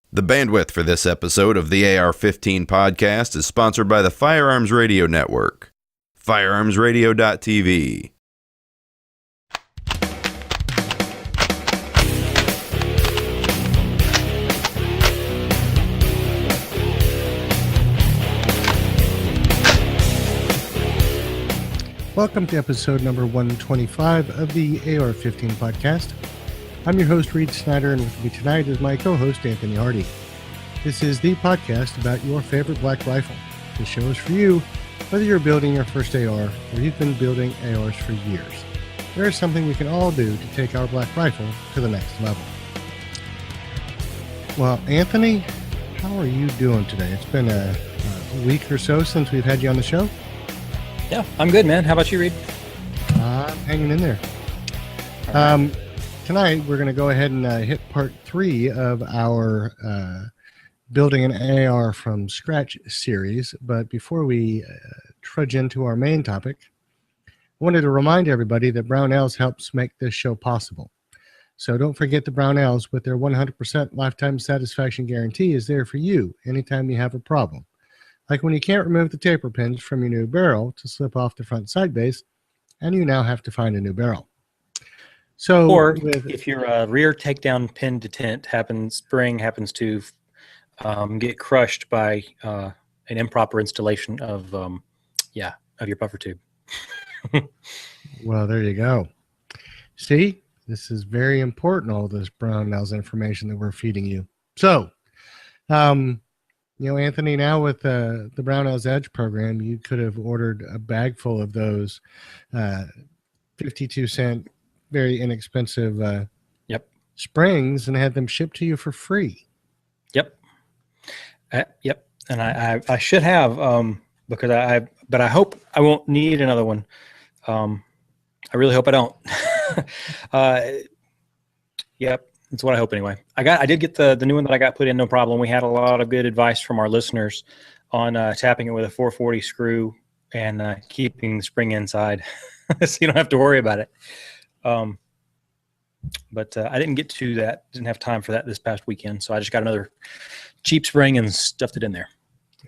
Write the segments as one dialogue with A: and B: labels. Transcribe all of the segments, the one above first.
A: The bandwidth for this episode of the AR-15 podcast is sponsored by the Firearms Radio Network. FirearmsRadio.tv.
B: Welcome to episode number 125 of the AR-15 podcast. I'm your host, Reed Snyder, and with me tonight is my co-host, Anthony Hardy. This is the podcast about your favorite black rifle. This show is for you, whether you're building your first AR or you've been building ARs for years. There is something we can all do to take our black rifle to the next level. Well, Anthony, how are you doing today? It's been a week or so since we've had you on the show.
C: Yeah, I'm good, man. How about you, Reed?
B: I'm hanging in there.
C: Right.
B: Tonight, we're going to go ahead and hit part 3 of our Building an AR from Scratch series. But before we trudge into our main topic, I wanted to remind everybody that Brownells helps make this show possible. So don't forget the Brownells with their 100% lifetime satisfaction guarantee is there for you anytime you have a problem. Like when you can't remove the taper pins from your new barrel to slip off the front side base, and you now have to find a new barrel. So,
C: or if your rear takedown pin detent spring happens to get crushed by an improper installation of your buffer tube.
B: Well, there you go. See, this is very important, all this Brownells information that we're feeding you. So, Anthony, now with the Brownells Edge program, you could have ordered a bag full of those 52-cent, very inexpensive springs and had them shipped to you for free.
C: Yep. And I should have but I hope I won't need another one. I really hope I don't. Yep. That's what I hope anyway. I did get the new one that I got put in, no problem. We had a lot of good advice from our listeners on tapping it with a 440 screw and keeping the spring inside so you don't have to worry about it. But I didn't get to that, didn't have time for that this past weekend. So I just got another cheap spring and stuffed it in there.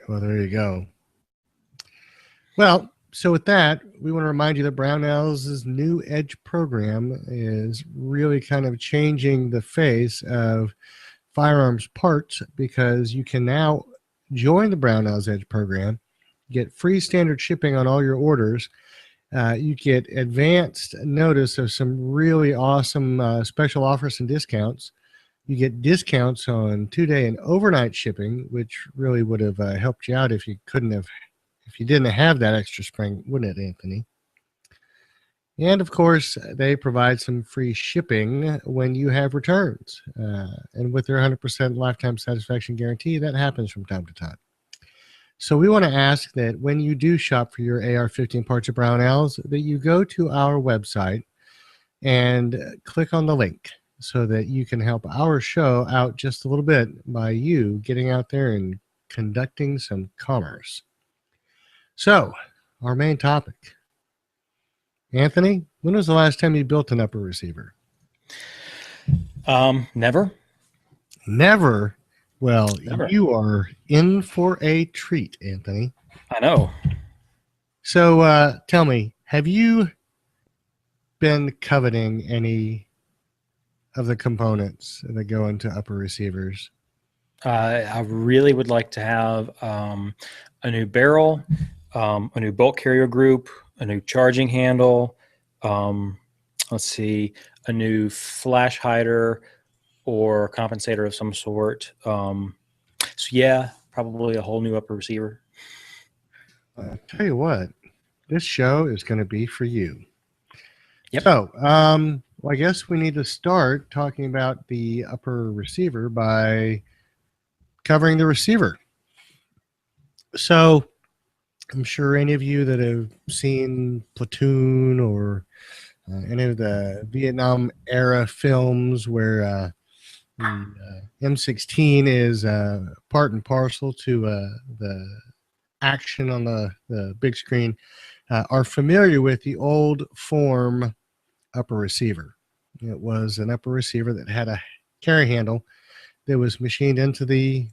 B: Well, there you go. Well, so with that, we want to remind you that Brownells' new Edge program is really kind of changing the face of firearms parts, because you can now join the Brownells Edge program, get free standard shipping on all your orders. You get advanced notice of some really awesome special offers and discounts. You get discounts on 2-day and overnight shipping, which really would have helped you out if you didn't have that extra spring, wouldn't it, Anthony? And of course, they provide some free shipping when you have returns. And with their 100% lifetime satisfaction guarantee, that happens from time to time. So we want to ask that when you do shop for your AR-15 parts at Brownells, that you go to our website and click on the link so that you can help our show out just a little bit by you getting out there and conducting some commerce. So, our main topic. Anthony, when was the last time you built an upper receiver?
C: Never.
B: Never? Well,
C: Never.
B: You are in for a treat, Anthony.
C: I know.
B: So, tell me, have you been coveting any of the components that go into upper receivers?
C: I really would like to have a new barrel, a new bolt carrier group, a new charging handle, let's see, a new flash hider or compensator of some sort. So yeah, probably a whole new upper receiver.
B: I'll tell you what, this show is going to be for you.
C: Yep.
B: So, well, I guess we need to start talking about the upper receiver by covering the receiver. So, I'm sure any of you that have seen Platoon or any of the Vietnam era films where the M16 is part and parcel to the action on the big screen, are familiar with the old form upper receiver. It was an upper receiver that had a carry handle that was machined into the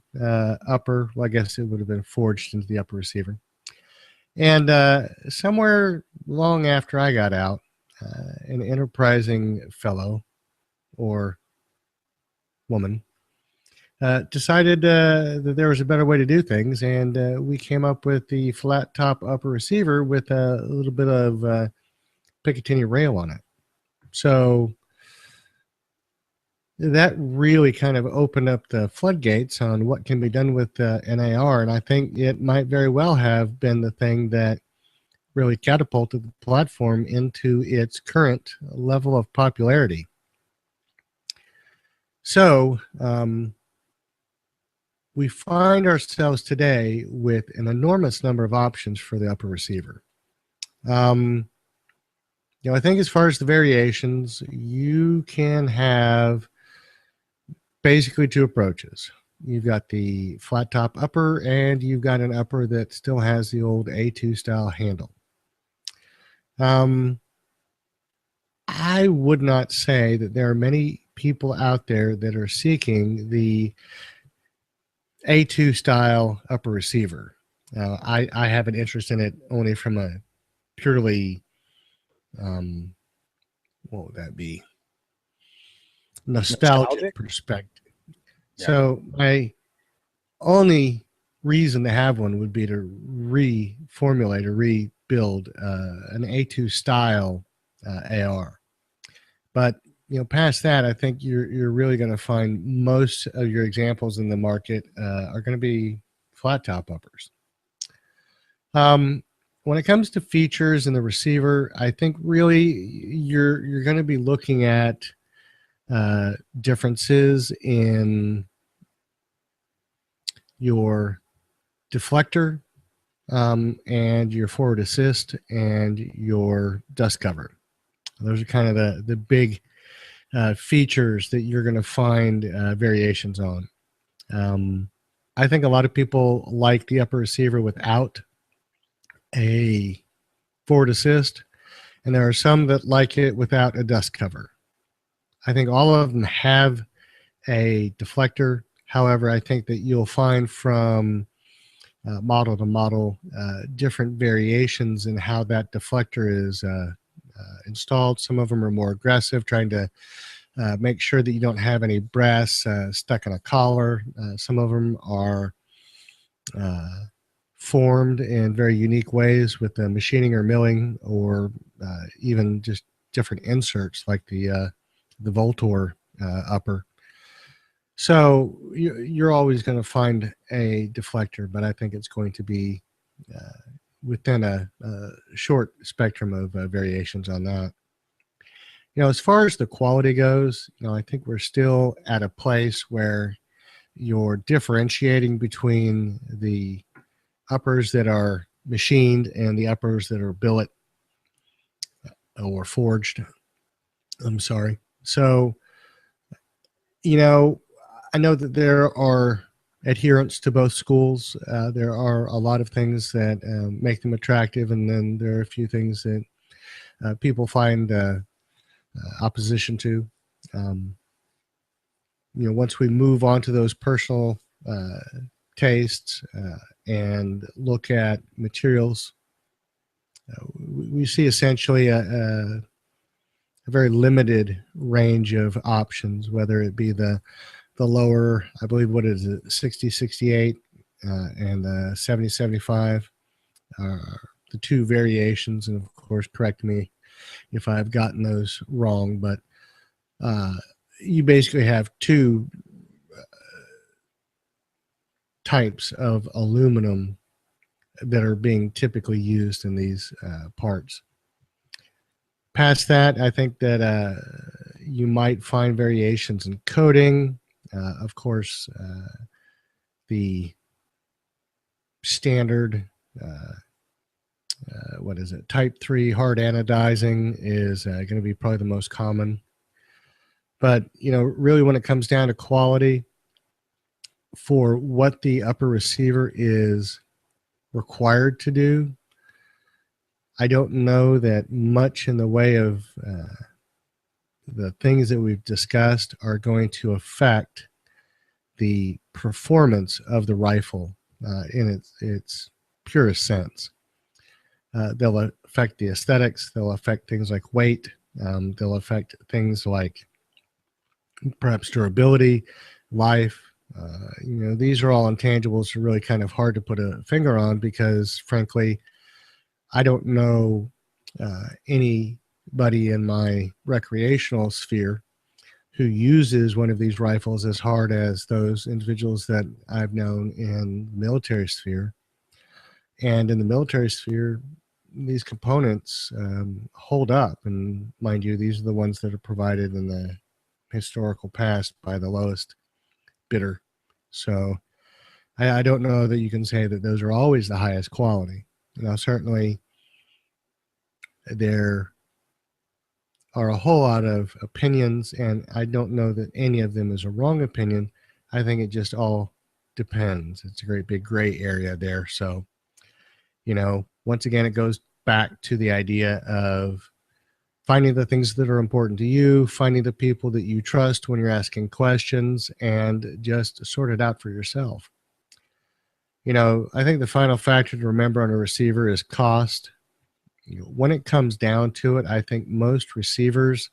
B: upper. Well, I guess it would have been forged into the upper receiver. And somewhere long after I got out, an enterprising fellow or woman decided that there was a better way to do things, and we came up with the flat top upper receiver with a little bit of Picatinny rail on it. So that really kind of opened up the floodgates on what can be done with an AR, and I think it might very well have been the thing that really catapulted the platform into its current level of popularity. So we find ourselves today with an enormous number of options for the upper receiver. I think as far as the variations, you can have basically two approaches. You've got the flat top upper, and you've got an upper that still has the old A2 style handle. I would not say that there are many people out there that are seeking the A2 style upper receiver. I have an interest in it only from a purely, what would that be? Nostalgic perspective. Yeah. So my only reason to have one would be to reformulate or rebuild an A2 style AR. But past that, I think you're really going to find most of your examples in the market are going to be flat top uppers. When it comes to features in the receiver, I think really you're going to be looking at differences in your deflector and your forward assist and your dust cover. Those are kind of the big features that you're going to find variations on. I think a lot of people like the upper receiver without a forward assist, and there are some that like it without a dust cover. I think all of them have a deflector. However, I think that you'll find from model to model different variations in how that deflector is installed. Some of them are more aggressive, trying to make sure that you don't have any brass stuck in a collar. Some of them are formed in very unique ways with the machining or milling, or even just different inserts like the Voltor upper. So you're always going to find a deflector, but I think it's going to be within a short spectrum of variations on that. As far as the quality goes, I think we're still at a place where you're differentiating between the uppers that are machined and the uppers that are billet or forged. I'm sorry. So, I know that there are adherents to both schools. There are a lot of things that make them attractive, and then there are a few things that people find opposition to. Once we move on to those personal tastes and look at materials, we see essentially a very limited range of options, whether it be the lower, I believe, what is it, 6068 and the 7075, the two variations. And of course, correct me if I've gotten those wrong, but you basically have two types of aluminum that are being typically used in these parts. Past that, I think that you might find variations in coating. Of course, the standard, type 3 hard anodizing is going to be probably the most common. But, really when it comes down to quality, for what the upper receiver is required to do, I don't know that much in the way of the things that we've discussed are going to affect the performance of the rifle in its purest sense. They'll affect the aesthetics. They'll affect things like weight. They'll affect things like perhaps durability, life. These are all intangibles that are really kind of hard to put a finger on because, frankly, I don't know anybody in my recreational sphere who uses one of these rifles as hard as those individuals that I've known in the military sphere. And in the military sphere, these components hold up. And mind you, these are the ones that are provided in the historical past by the lowest bidder. So I don't know that you can say that those are always the highest quality. Certainly there are a whole lot of opinions, and I don't know that any of them is a wrong opinion. I think it just all depends. It's a great big gray area there. So, once again, it goes back to the idea of finding the things that are important to you, finding the people that you trust when you're asking questions, and just sort it out for yourself. I think the final factor to remember on a receiver is cost. When it comes down to it, I think most receivers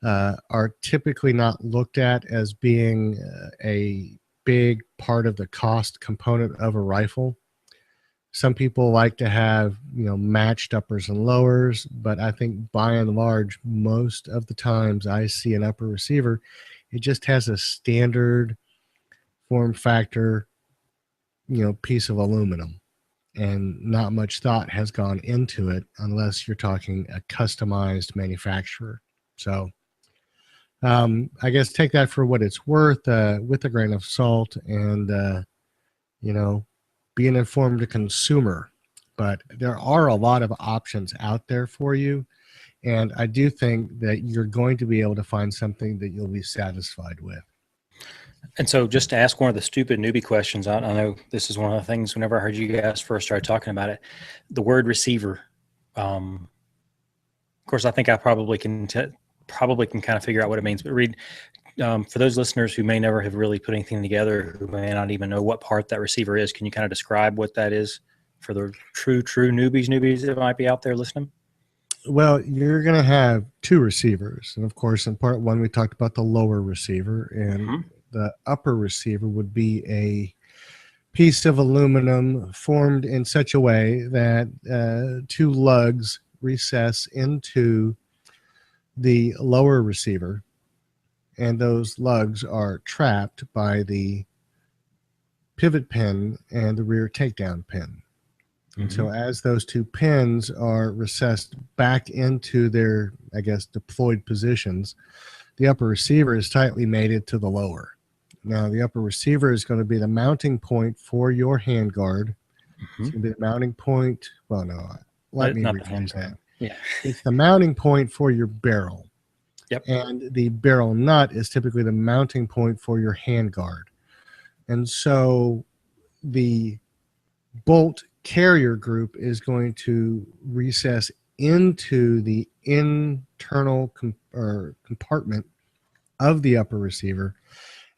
B: are typically not looked at as being a big part of the cost component of a rifle. Some people like to have, matched uppers and lowers, but I think by and large, most of the times I see an upper receiver, it just has a standard form factor, piece of aluminum, and not much thought has gone into it unless you're talking a customized manufacturer. So I guess take that for what it's worth with a grain of salt, and be an informed consumer. But there are a lot of options out there for you, and I do think that you're going to be able to find something that you'll be satisfied with.
C: And so just to ask one of the stupid newbie questions, I know this is one of the things whenever I heard you guys first started talking about it, the word receiver. Of course, I think I probably can kind of figure out what it means. But Reed, for those listeners who may never have really put anything together, who may not even know what part that receiver is, can you kind of describe what that is for the true newbies that might be out there listening?
B: Well, you're going to have two receivers. And of course, in part one, we talked about the lower receiver, and the upper receiver would be a piece of aluminum formed in such a way that two lugs recess into the lower receiver, and those lugs are trapped by the pivot pin and the rear takedown pin. And so as those two pins are recessed back into their, deployed positions, the upper receiver is tightly mated to the lower. Now, the upper receiver is going to be the mounting point for your handguard. It's going to be the mounting point. Well, no, let me rephrase that.
C: Yeah.
B: It's the mounting point for your barrel.
C: Yep.
B: And the barrel nut is typically the mounting point for your handguard. And so the bolt carrier group is going to recess into the internal compartment of the upper receiver,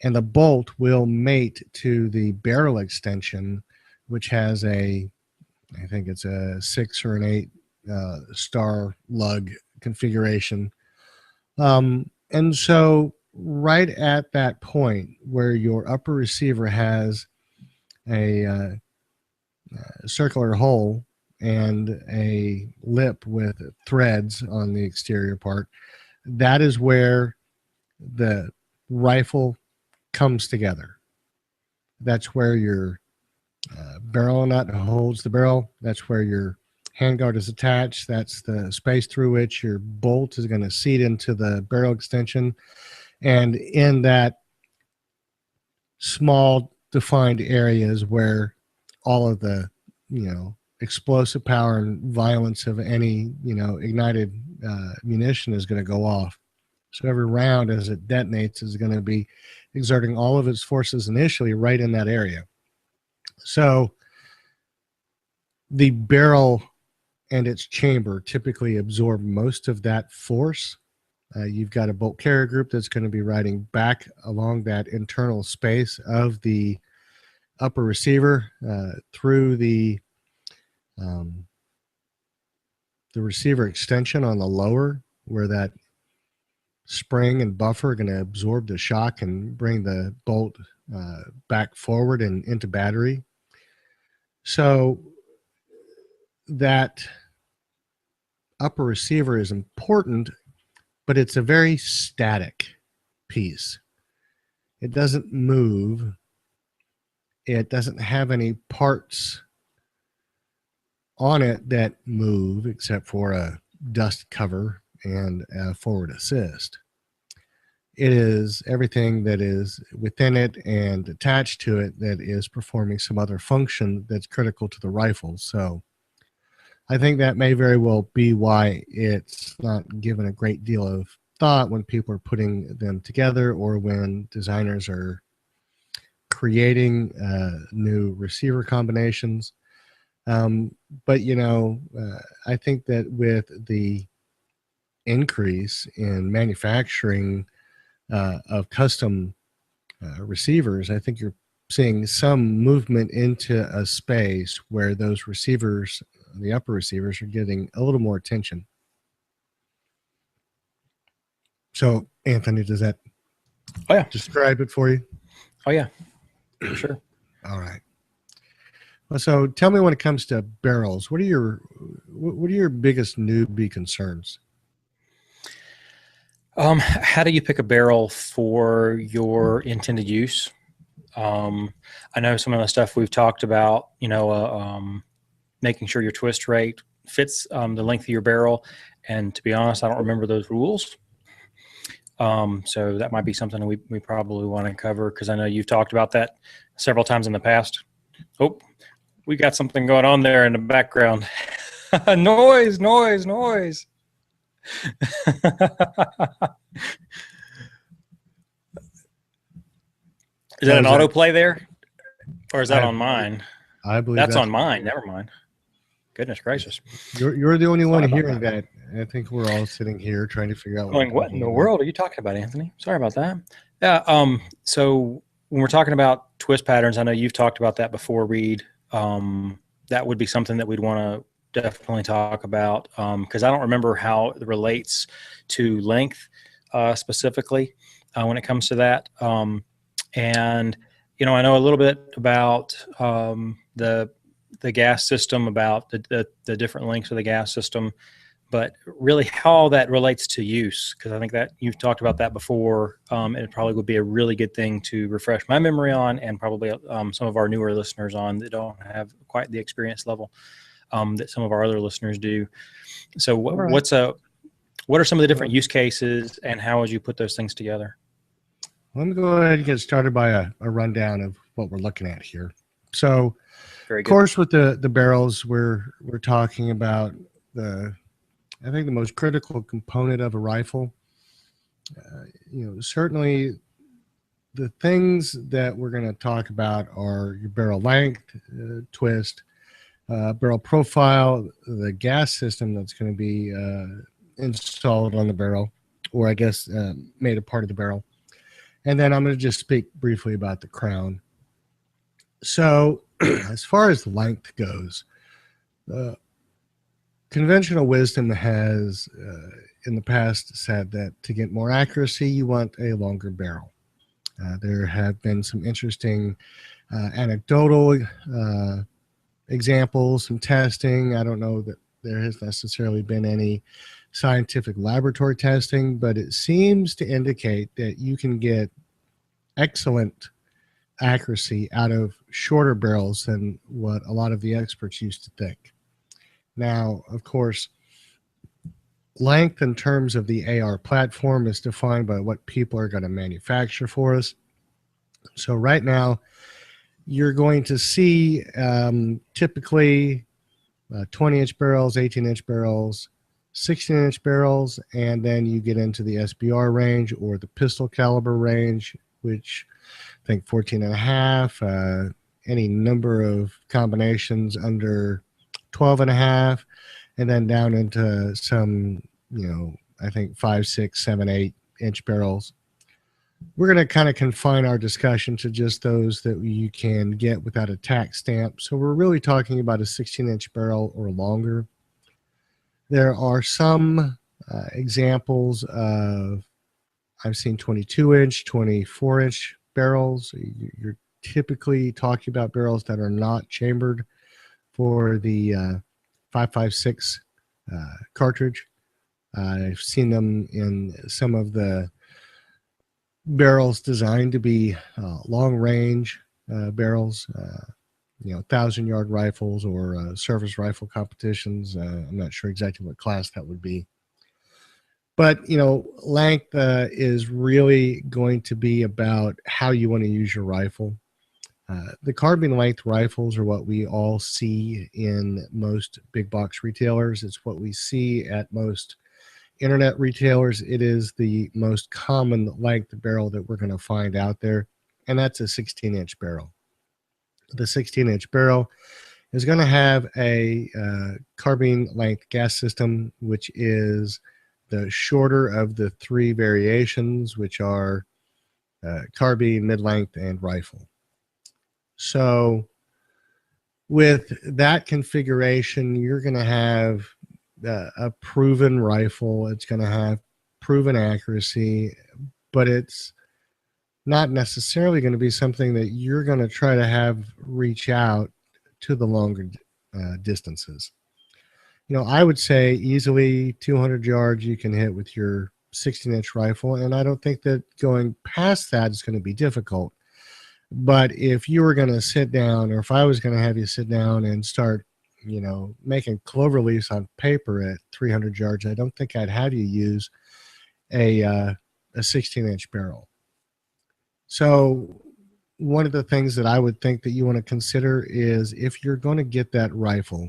B: and the bolt will mate to the barrel extension, which has I think it's a 6 or an 8 star lug configuration. And so right at that point where your upper receiver has a circular hole and a lip with threads on the exterior part, that is where the rifle comes together. That's where your barrel nut holds the barrel. That's where your handguard is attached. That's the space through which your bolt is going to seat into the barrel extension. And in that small defined areas where all of the, explosive power and violence of any, ignited munition is going to go off. So every round as it detonates is going to be exerting all of its forces initially right in that area. So the barrel and its chamber typically absorb most of that force. You've got a bolt carrier group that's going to be riding back along that internal space of the upper receiver through the receiver extension on the lower, where that spring and buffer are going to absorb the shock and bring the bolt back forward and into battery. So that upper receiver is important, but it's a very static piece. It doesn't move. It doesn't have any parts on it that move except for a dust cover and a forward assist. It is everything that is within it and attached to it that is performing some other function that's critical to the rifle. So I think that may very well be why it's not given a great deal of thought when people are putting them together or when designers are creating new receiver combinations. But, I think that with the increase in manufacturing of custom receivers, I think you're seeing some movement into a space where those receivers, the upper receivers, are getting a little more attention. So, Anthony, does that describe it for you?
C: Oh, yeah, for sure.
B: All right. Well, so tell me, when it comes to barrels, what are your biggest newbie concerns?
C: How do you pick a barrel for your intended use? I know some of the stuff we've talked about, making sure your twist rate fits the length of your barrel. And to be honest, I don't remember those rules. So that might be something we probably want to cover, because I know you've talked about that several times in the past. Oh, we got something going on there in the background. Noise. Is that an autoplay there? Or is that on mine?
B: I believe
C: that's on mine. Never mind. Goodness gracious.
B: You're the only one hearing that. I think we're all sitting here trying to figure out
C: what in the world are you talking about, Anthony? Sorry about that. Yeah. So when we're talking about twist patterns, I know you've talked about that before, Reed. That would be something that we'd want to definitely talk about, because I don't remember how it relates to length specifically when it comes to that. And I know a little bit about the gas system, about the different lengths of the gas system, but really how that relates to use, because I think that you've talked about that before, and it probably would be a really good thing to refresh my memory on, and probably some of our newer listeners on that don't have quite the experience level that some of our other listeners do. So what are some of the different use cases, and how would you put those things together?
B: Let me go ahead and get started by a rundown of what we're looking at here. So, of course, with the barrels, we're talking about I think the most critical component of a rifle. Certainly the things that we're going to talk about are your barrel length, twist, barrel profile, the gas system that's going to be installed on the barrel, or I guess made a part of the barrel. And then I'm going to just speak briefly about the crown. So as far as length goes, conventional wisdom has in the past said that to get more accuracy, you want a longer barrel. There have been some interesting anecdotal examples, some testing. I don't know that there has necessarily been any scientific laboratory testing, but it seems to indicate that you can get excellent accuracy out of shorter barrels than what a lot of the experts used to think. Now, of course, length in terms of the AR platform is defined by what people are going to manufacture for us. So right now, you're going to see typically 20-inch barrels, 18-inch barrels, 16-inch barrels, and then you get into the SBR range or the pistol caliber range, which I think 14 and a half, any number of combinations under 12 and a half, and then down into some, I think 5, 6, 7, 8-inch barrels. We're going to kind of confine our discussion to just those that you can get without a tax stamp. So we're really talking about a 16-inch barrel or longer. There are some examples of, I've seen 22-inch, 24-inch barrels. You're typically talking about barrels that are not chambered for the 5.56 cartridge. I've seen them in some of the barrels designed to be long range barrels, 1,000-yard rifles or service rifle competitions. I'm not sure exactly what class that would be. But, length is really going to be about how you want to use your rifle. The carbine length rifles are what we all see in most big box retailers. It's what we see at most internet retailers. It is the most common length barrel that we're going to find out there, and that's a 16-inch barrel. The 16-inch barrel is going to have a carbine length gas system, which is the shorter of the three variations, which are carbine, mid-length, and rifle. So with that configuration, you're going to have a proven rifle. It's going to have proven accuracy, but it's not necessarily going to be something that you're going to try to have reach out to the longer distances. I would say easily 200 yards you can hit with your 16-inch rifle, and I don't think that going past that is going to be difficult. But if you were going to sit down, or if I was going to have you sit down and start, making clover leaves on paper at 300 yards, I don't think I'd have you use a 16-inch barrel. So one of the things that I would think that you want to consider is if you're going to get that rifle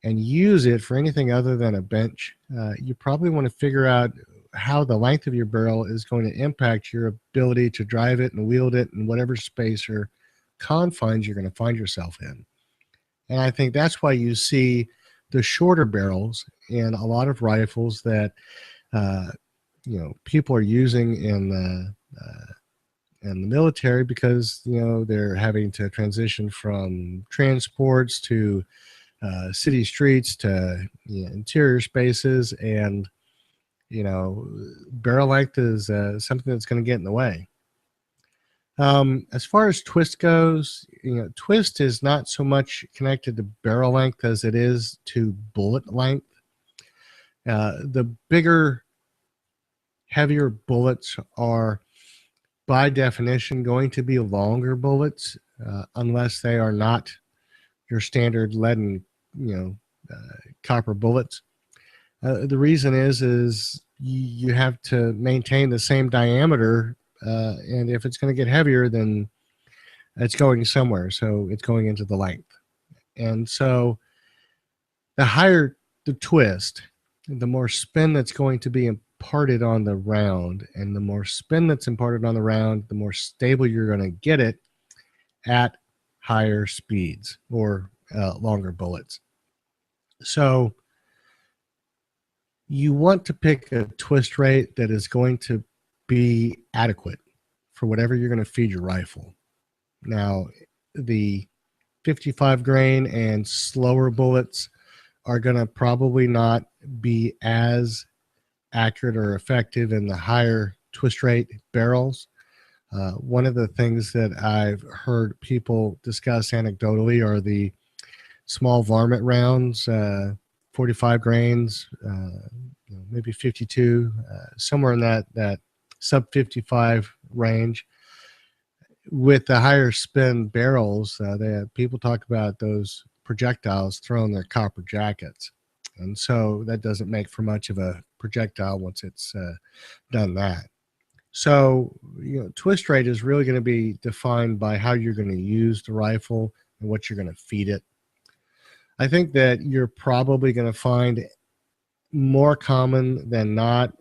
B: and use it for anything other than a bench, you probably want to figure out how the length of your barrel is going to impact your ability to drive it and wield it in whatever space or confines you're going to find yourself in. And I think that's why you see the shorter barrels in a lot of rifles that people are using in the military, because they're having to transition from transports to city streets to interior spaces, and barrel length is something that's going to get in the way. As far as twist goes, twist is not so much connected to barrel length as it is to bullet length. The bigger, heavier bullets are by definition going to be longer bullets, unless they are not your standard lead and copper bullets. The reason is you have to maintain the same diameter, and if it's going to get heavier, then it's going somewhere, so it's going into the length. And so the higher the twist, the more spin that's going to be imparted on the round, and the more spin that's imparted on the round, the more stable you're going to get it at higher speeds or longer bullets. So you want to pick a twist rate that is going to be adequate for whatever you're going to feed your rifle. Now, the 55 grain and slower bullets are going to probably not be as accurate or effective in the higher twist rate barrels. One of the things that I've heard people discuss anecdotally are the small varmint rounds, 45 grains, maybe 52, somewhere in that sub 55 range. With the higher spin barrels, people talk about those projectiles throwing their copper jackets. And so that doesn't make for much of a projectile once it's done that. So, twist rate is really going to be defined by how you're going to use the rifle and what you're going to feed it. I think that you're probably going to find more common than not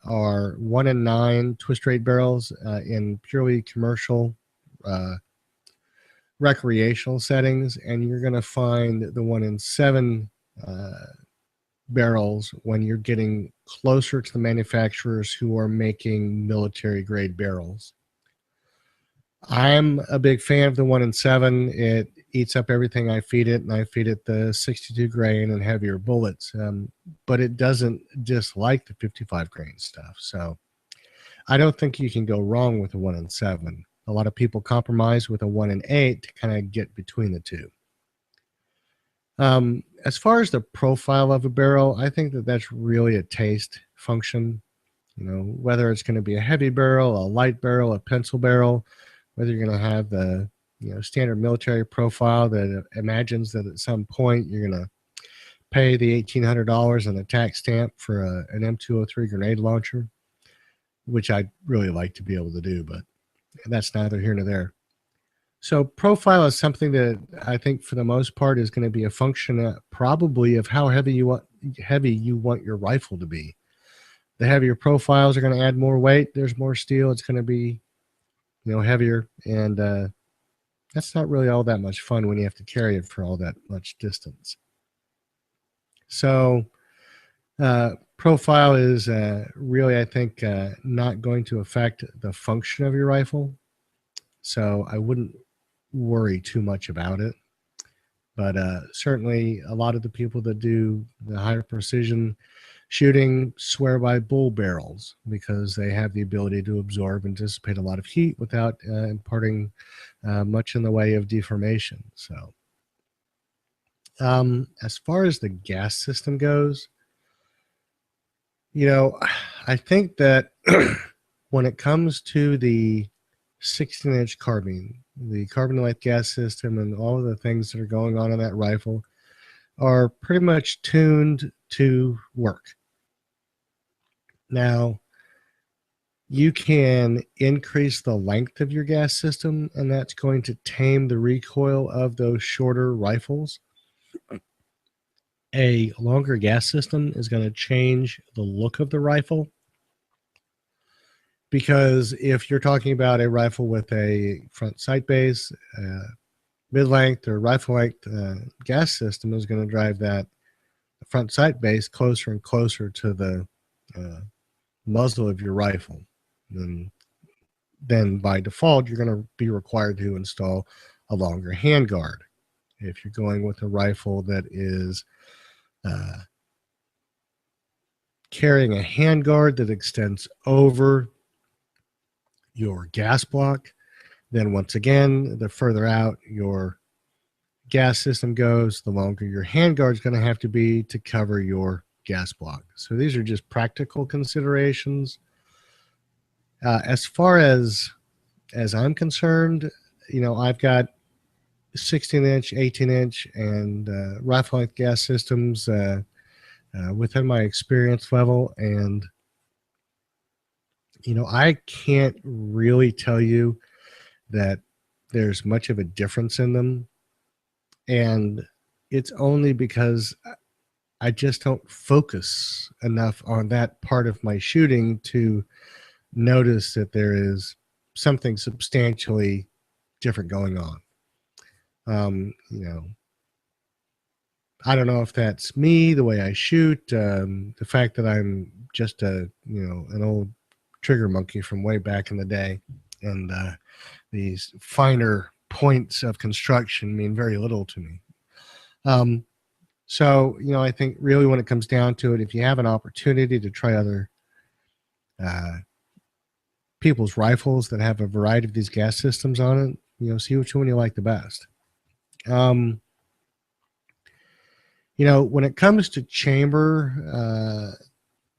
B: are 1 in 9 twist rate barrels in purely commercial recreational settings, and you're going to find the 1 in 7 barrels when you're getting closer to the manufacturers who are making military grade barrels. I'm a big fan of the 1 in 7. It eats up everything I feed it, and I feed it the 62 grain and heavier bullets. But it doesn't dislike the 55 grain stuff. So I don't think you can go wrong with a 1 in 7. A lot of people compromise with a 1 in 8 to kind of get between the two. As far as the profile of a barrel, I think that that's really a taste function. You know, whether it's going to be a heavy barrel, a light barrel, a pencil barrel, whether you're going to have the standard military profile that imagines that at some point you're going to pay the $1,800 and a tax stamp for an M203 grenade launcher, which I'd really like to be able to do, but that's neither here nor there. So profile is something that I think for the most part is going to be a function probably of how heavy you want your rifle to be. The heavier profiles are going to add more weight. There's more steel. It's going to be, heavier. And that's not really all that much fun when you have to carry it for all that much distance. So profile is really, I think, not going to affect the function of your rifle. So I wouldn't worry too much about it. But certainly a lot of the people that do the higher precision shooting swear by bull barrels because they have the ability to absorb and dissipate a lot of heat without imparting much in the way of deformation. So as far as the gas system goes, I think that when it comes to the 16-inch carbine, the carbon light gas system and all of the things that are going on in that rifle are pretty much tuned to work. Now, you can increase the length of your gas system, and that's going to tame the recoil of those shorter rifles. A longer gas system is going to change the look of the rifle, because if you're talking about a rifle with a front sight base, mid-length or rifle length gas system is going to drive that front sight base closer and closer to the muzzle of your rifle. And then by default, you're going to be required to install a longer handguard. If you're going with a rifle that is carrying a handguard that extends over your gas block, then once again, the further out your gas system goes, the longer your handguard is going to have to be to cover your gas block. So these are just practical considerations. As far as I'm concerned, I've got 16-inch, 18-inch, and rifle length gas systems within my experience level, and I can't really tell you that there's much of a difference in them. And it's only because I just don't focus enough on that part of my shooting to notice that there is something substantially different going on. I don't know if that's me, the way I shoot, the fact that I'm just an old trigger monkey from way back in the day, and these finer points of construction mean very little to me. So, I think really when it comes down to it, if you have an opportunity to try other people's rifles that have a variety of these gas systems on it, see which one you like the best. When it comes to chamber,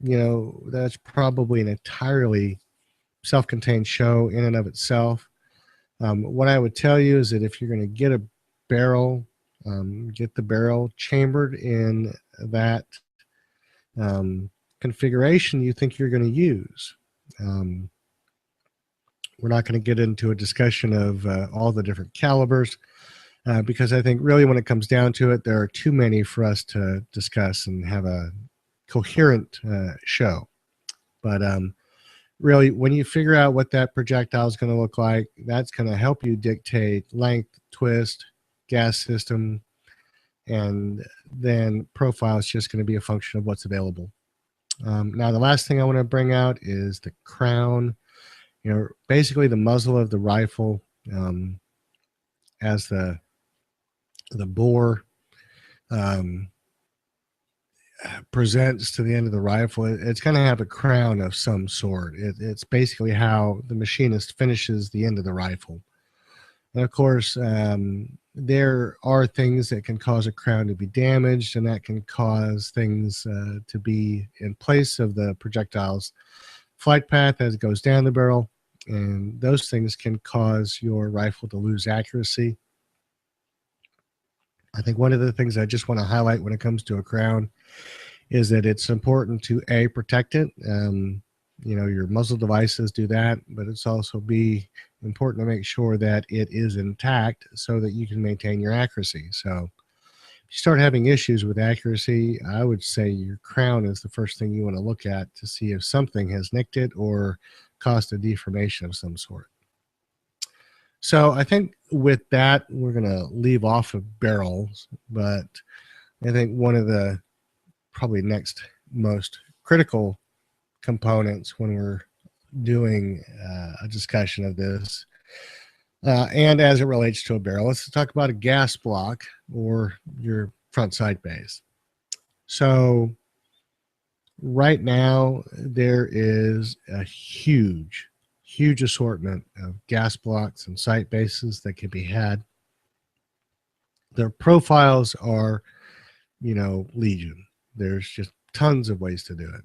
B: that's probably an entirely self-contained show in and of itself. What I would tell you is that if you're going to get a barrel, get the barrel chambered in that configuration you think you're going to use. We're not going to get into a discussion of all the different calibers because I think really when it comes down to it, there are too many for us to discuss and have a coherent show. But really, when you figure out what that projectile is going to look like, that's going to help you dictate length, twist, gas system, and then profile is just going to be a function of what's available. Now, the last thing I want to bring out is the crown. Basically the muzzle of the rifle, as the bore presents to the end of the rifle. It's going to have a crown of some sort. It's basically how the machinist finishes the end of the rifle. And of course, there are things that can cause a crown to be damaged, and that can cause things to be in place of the projectile's flight path as it goes down the barrel. And those things can cause your rifle to lose accuracy. I think one of the things I just want to highlight when it comes to a crown is that it's important to protect it. Your muzzle devices do that, but it's also important to make sure that it is intact so that you can maintain your accuracy. So if you start having issues with accuracy, I would say your crown is the first thing you want to look at to see if something has nicked it or caused a deformation of some sort. So I think with that, we're going to leave off of barrels, but I think one of the probably next most critical components when we're doing a discussion of this, and as it relates to a barrel, let's talk about a gas block or your front sight base. So right now there is a huge assortment of gas blocks and sight bases that can be had. Their profiles are, legion. There's just tons of ways to do it.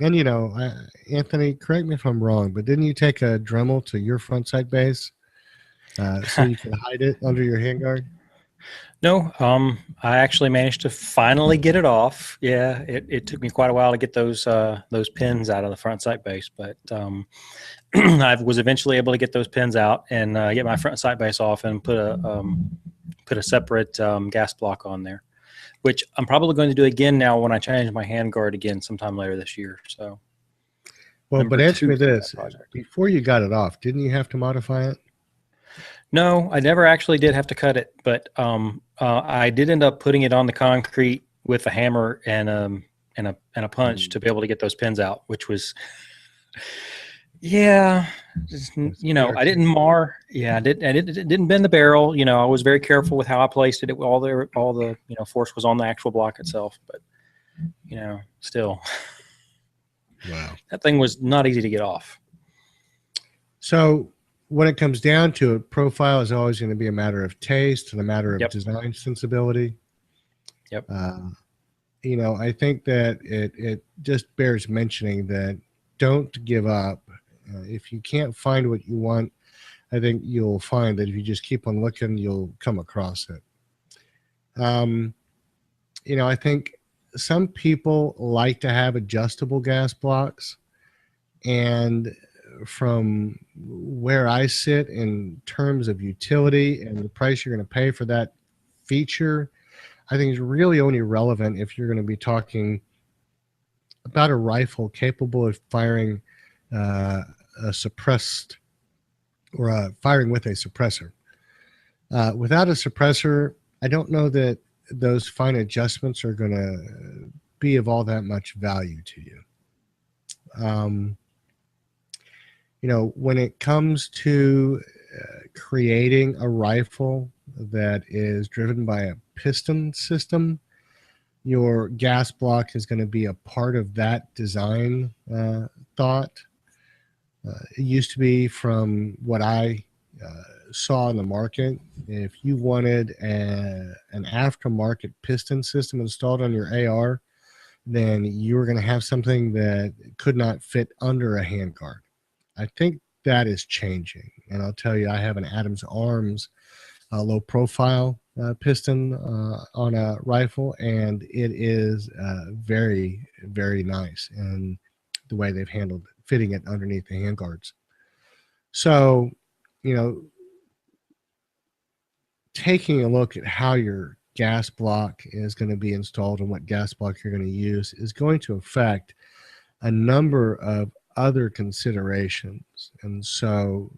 B: And, Anthony, correct me if I'm wrong, but didn't you take a Dremel to your front sight base so you could hide it under your handguard?
C: No, I actually managed to finally get it off. Yeah, it took me quite a while to get those pins out of the front sight base, but I was eventually able to get those pins out and get my front sight base off and put a separate gas block on there, which I'm probably going to do again now when I change my handguard again sometime later this year. So,
B: well, but answer me this: before you got it off, didn't you have to modify it?
C: No, I never actually did have to cut it, but I did end up putting it on the concrete with a hammer and a punch to be able to get those pins out, which was, yeah, I didn't mar. Yeah, I didn't bend the barrel. I was very careful with how I placed it. All the force was on the actual block itself, but still,
B: wow,
C: that thing was not easy to get off.
B: So when it comes down to it, profile is always going to be a matter of taste and a matter of design sensibility.
C: Yep.
B: I think that it just bears mentioning that don't give up. If you can't find what you want, I think you'll find that if you just keep on looking, you'll come across it. I think some people like to have adjustable gas blocks, and from where I sit in terms of utility and the price you're going to pay for that feature, I think is really only relevant if you're going to be talking about a rifle capable of firing a suppressed or firing with a suppressor. Without a suppressor, I don't know that those fine adjustments are going to be of all that much value to you. When it comes to creating a rifle that is driven by a piston system, your gas block is going to be a part of that design thought. It used to be, from what I saw in the market, if you wanted an aftermarket piston system installed on your AR, then you were going to have something that could not fit under a handguard. I think that is changing, and I'll tell you, I have an Adams Arms low profile piston on a rifle, and it is very, very nice, and the way they've handled fitting it underneath the handguards. So, taking a look at how your gas block is going to be installed and what gas block you're going to use is going to affect a number of other considerations. And so,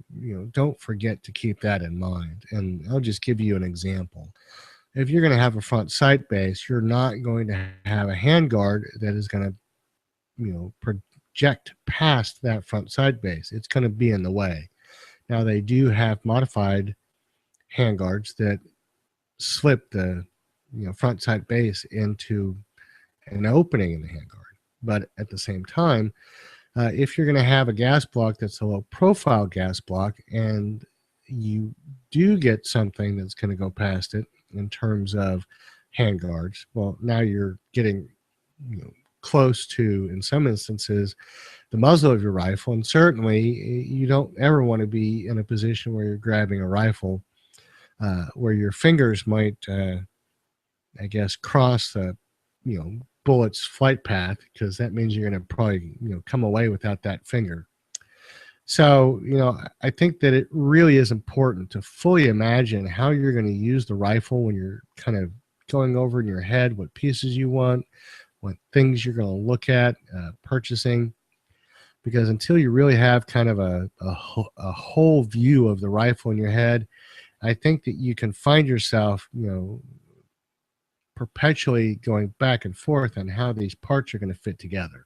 B: don't forget to keep that in mind. And I'll just give you an example. if you're going to have a front sight base, you're not going to have a handguard that is going to, project past that front sight base. It's going to be in the way. Now they do have modified handguards that slip the, front sight base into an opening in the handguard. But at the same time, if you're going to have a gas block that's a low profile gas block and you do get something that's going to go past it in terms of handguards, well, now you're getting close to, in some instances, the muzzle of your rifle. And certainly you don't ever want to be in a position where you're grabbing a rifle where your fingers might, cross the, bullet's flight path, because that means you're going to probably, come away without that finger. So, I think that it really is important to fully imagine how you're going to use the rifle when you're kind of going over in your head what pieces you want, what things you're going to look at purchasing. Because until you really have kind of a whole view of the rifle in your head, I think that you can find yourself, perpetually going back and forth on how these parts are going to fit together.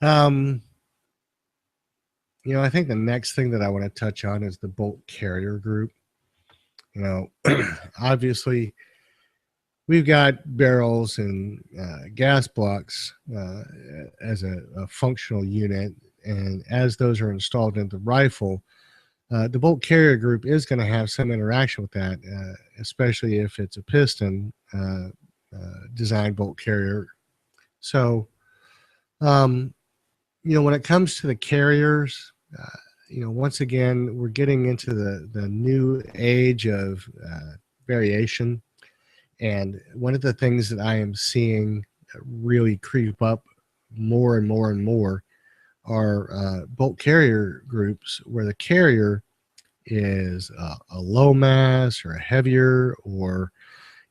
B: I think the next thing that I want to touch on is the bolt carrier group. Obviously, we've got barrels and gas blocks as a functional unit, and as those are installed in the rifle, the bolt carrier group is going to have some interaction with that, especially if it's a piston design bolt carrier. So, when it comes to the carriers, once again, we're getting into the new age of variation. And one of the things that I am seeing really creep up more and more and more are bolt carrier groups where the carrier is a low mass or a heavier, or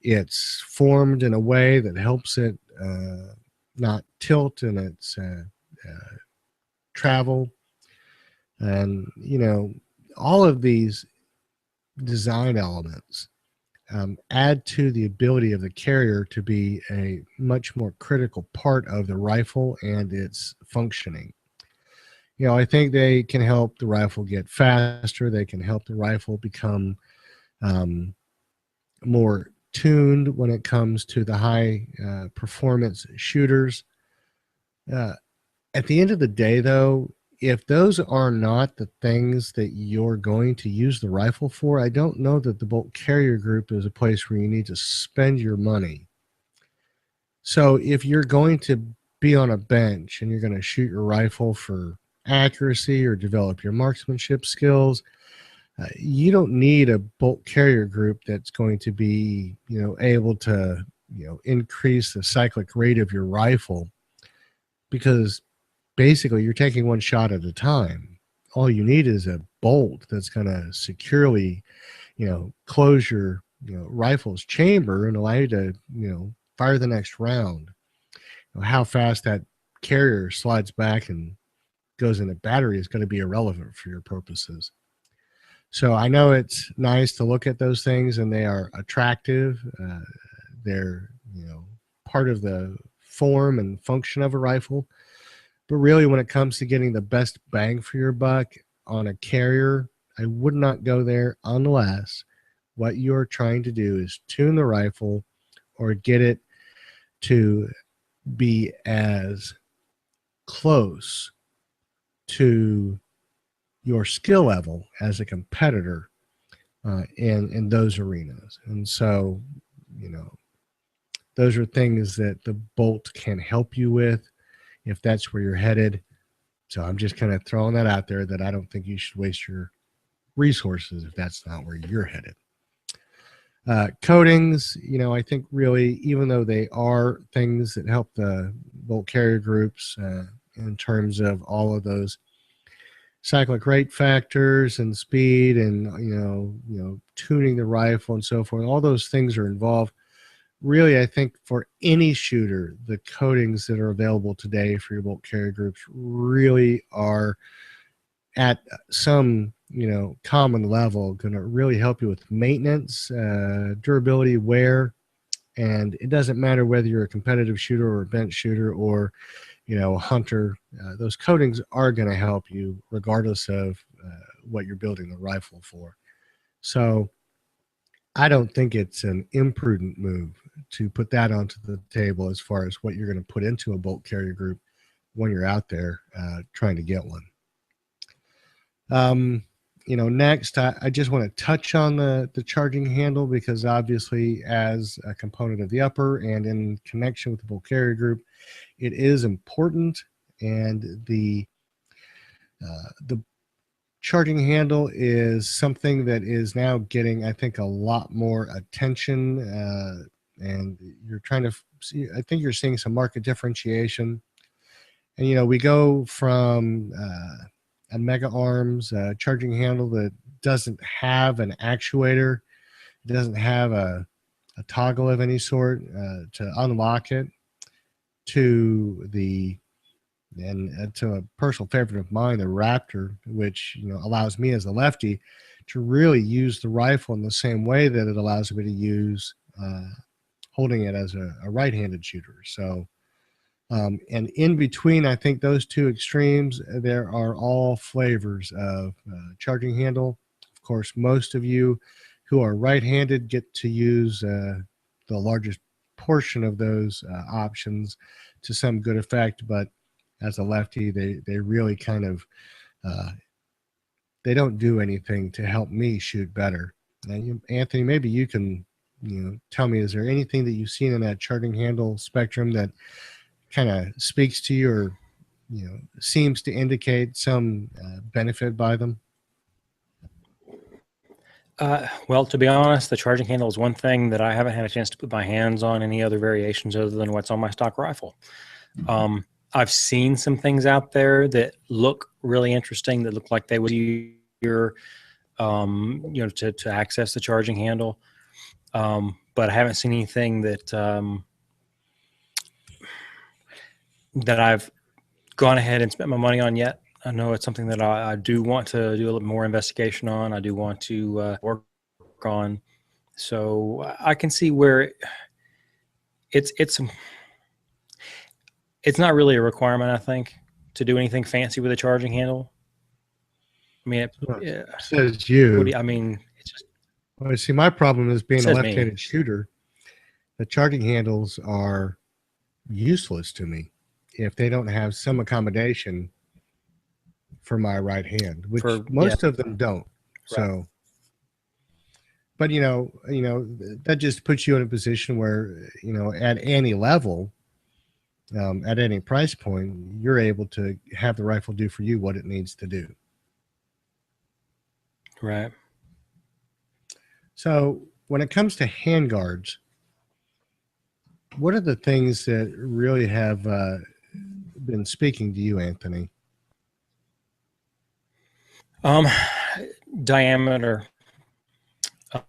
B: it's formed in a way that helps it not tilt in its travel. And, all of these design elements add to the ability of the carrier to be a much more critical part of the rifle and its functioning. I think they can help the rifle get faster. They can help the rifle become more tuned when it comes to the high performance shooters. At the end of the day, though, if those are not the things that you're going to use the rifle for, I don't know that the bolt carrier group is a place where you need to spend your money. So if you're going to be on a bench and you're going to shoot your rifle for accuracy or develop your marksmanship skills, you don't need a bolt carrier group that's going to be, able to, increase the cyclic rate of your rifle, because basically you're taking one shot at a time. All you need is a bolt that's going to securely, close your, rifle's chamber and allow you to, fire the next round. How fast that carrier slides back and goes in a battery is going to be irrelevant for your purposes. So I know it's nice to look at those things and they are attractive. They're, part of the form and function of a rifle. But really, when it comes to getting the best bang for your buck on a carrier, I would not go there unless what you're trying to do is tune the rifle or get it to be as close to your skill level as a competitor in those arenas. And so, those are things that the bolt can help you with if that's where you're headed. So I'm just kind of throwing that out there, that I don't think you should waste your resources if that's not where you're headed. Coatings, I think really, even though they are things that help the bolt carrier groups in terms of all of those cyclic rate factors and speed and, tuning the rifle and so forth, all those things are involved. Really, I think for any shooter, the coatings that are available today for your bolt carrier groups really are at some common level going to really help you with maintenance, durability, wear. And it doesn't matter whether you're a competitive shooter or a bench shooter or, a hunter. Those coatings are going to help you regardless of what you're building the rifle for. So I don't think it's an imprudent move to put that onto the table as far as what you're going to put into a bolt carrier group when you're out there trying to get one. Next, I just want to touch on the charging handle, because obviously as a component of the upper and in connection with the bolt carrier group, it is important. And the charging handle is something that is now getting, I think, a lot more attention. And you're trying to see, I think you're seeing some market differentiation. And, we go from a Mega Arms charging handle that doesn't have an actuator, it doesn't have a toggle of any sort to unlock it, to to a personal favorite of mine, the Raptor, which allows me as a lefty to really use the rifle in the same way that it allows me to use holding it as a right-handed shooter. So, and in between, I think those two extremes, there are all flavors of charging handle. Of course, most of you who are right-handed get to use the largest portion of those options to some good effect, but as a lefty, they really kind of they don't do anything to help me shoot better. And Anthony, maybe you can tell me, is there anything that you've seen in that charging handle spectrum that kind of speaks to you, or seems to indicate some benefit by them?
C: Well, to be honest, the charging handle is one thing that I haven't had a chance to put my hands on any other variations other than what's on my stock rifle. I've seen some things out there that look really interesting, that look like they would use your, to access the charging handle. But I haven't seen anything that that I've gone ahead and spent my money on yet. I know it's something that I do want to do a little more investigation on. I do want to work on. So I can see where it's not really a requirement, I think, to do anything fancy with a charging handle. I mean, it
B: says you.
C: I mean, it's just.
B: Well, see, my problem is being a left-handed
C: me.
B: shooter. The charging handles are useless to me if they don't have some accommodation for my right hand, which most of them don't. Right. So, but that just puts you in a position where at any level, at any price point, you're able to have the rifle do for you what it needs to do.
C: Right.
B: So when it comes to handguards, what are the things that really have been speaking to you, Anthony?
C: Diameter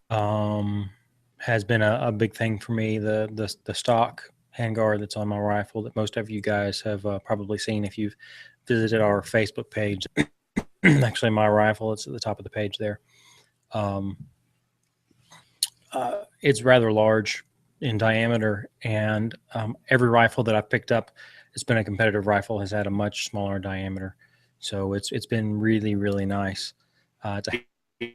C: has been a big thing for me. The stock handguard that's on my rifle that most of you guys have probably seen if you've visited our Facebook page. Actually, my rifle, it's at the top of the page there. It's rather large in diameter, and every rifle that I've picked up, it's been a competitive rifle, has had a much smaller diameter. So it's been really, really nice. The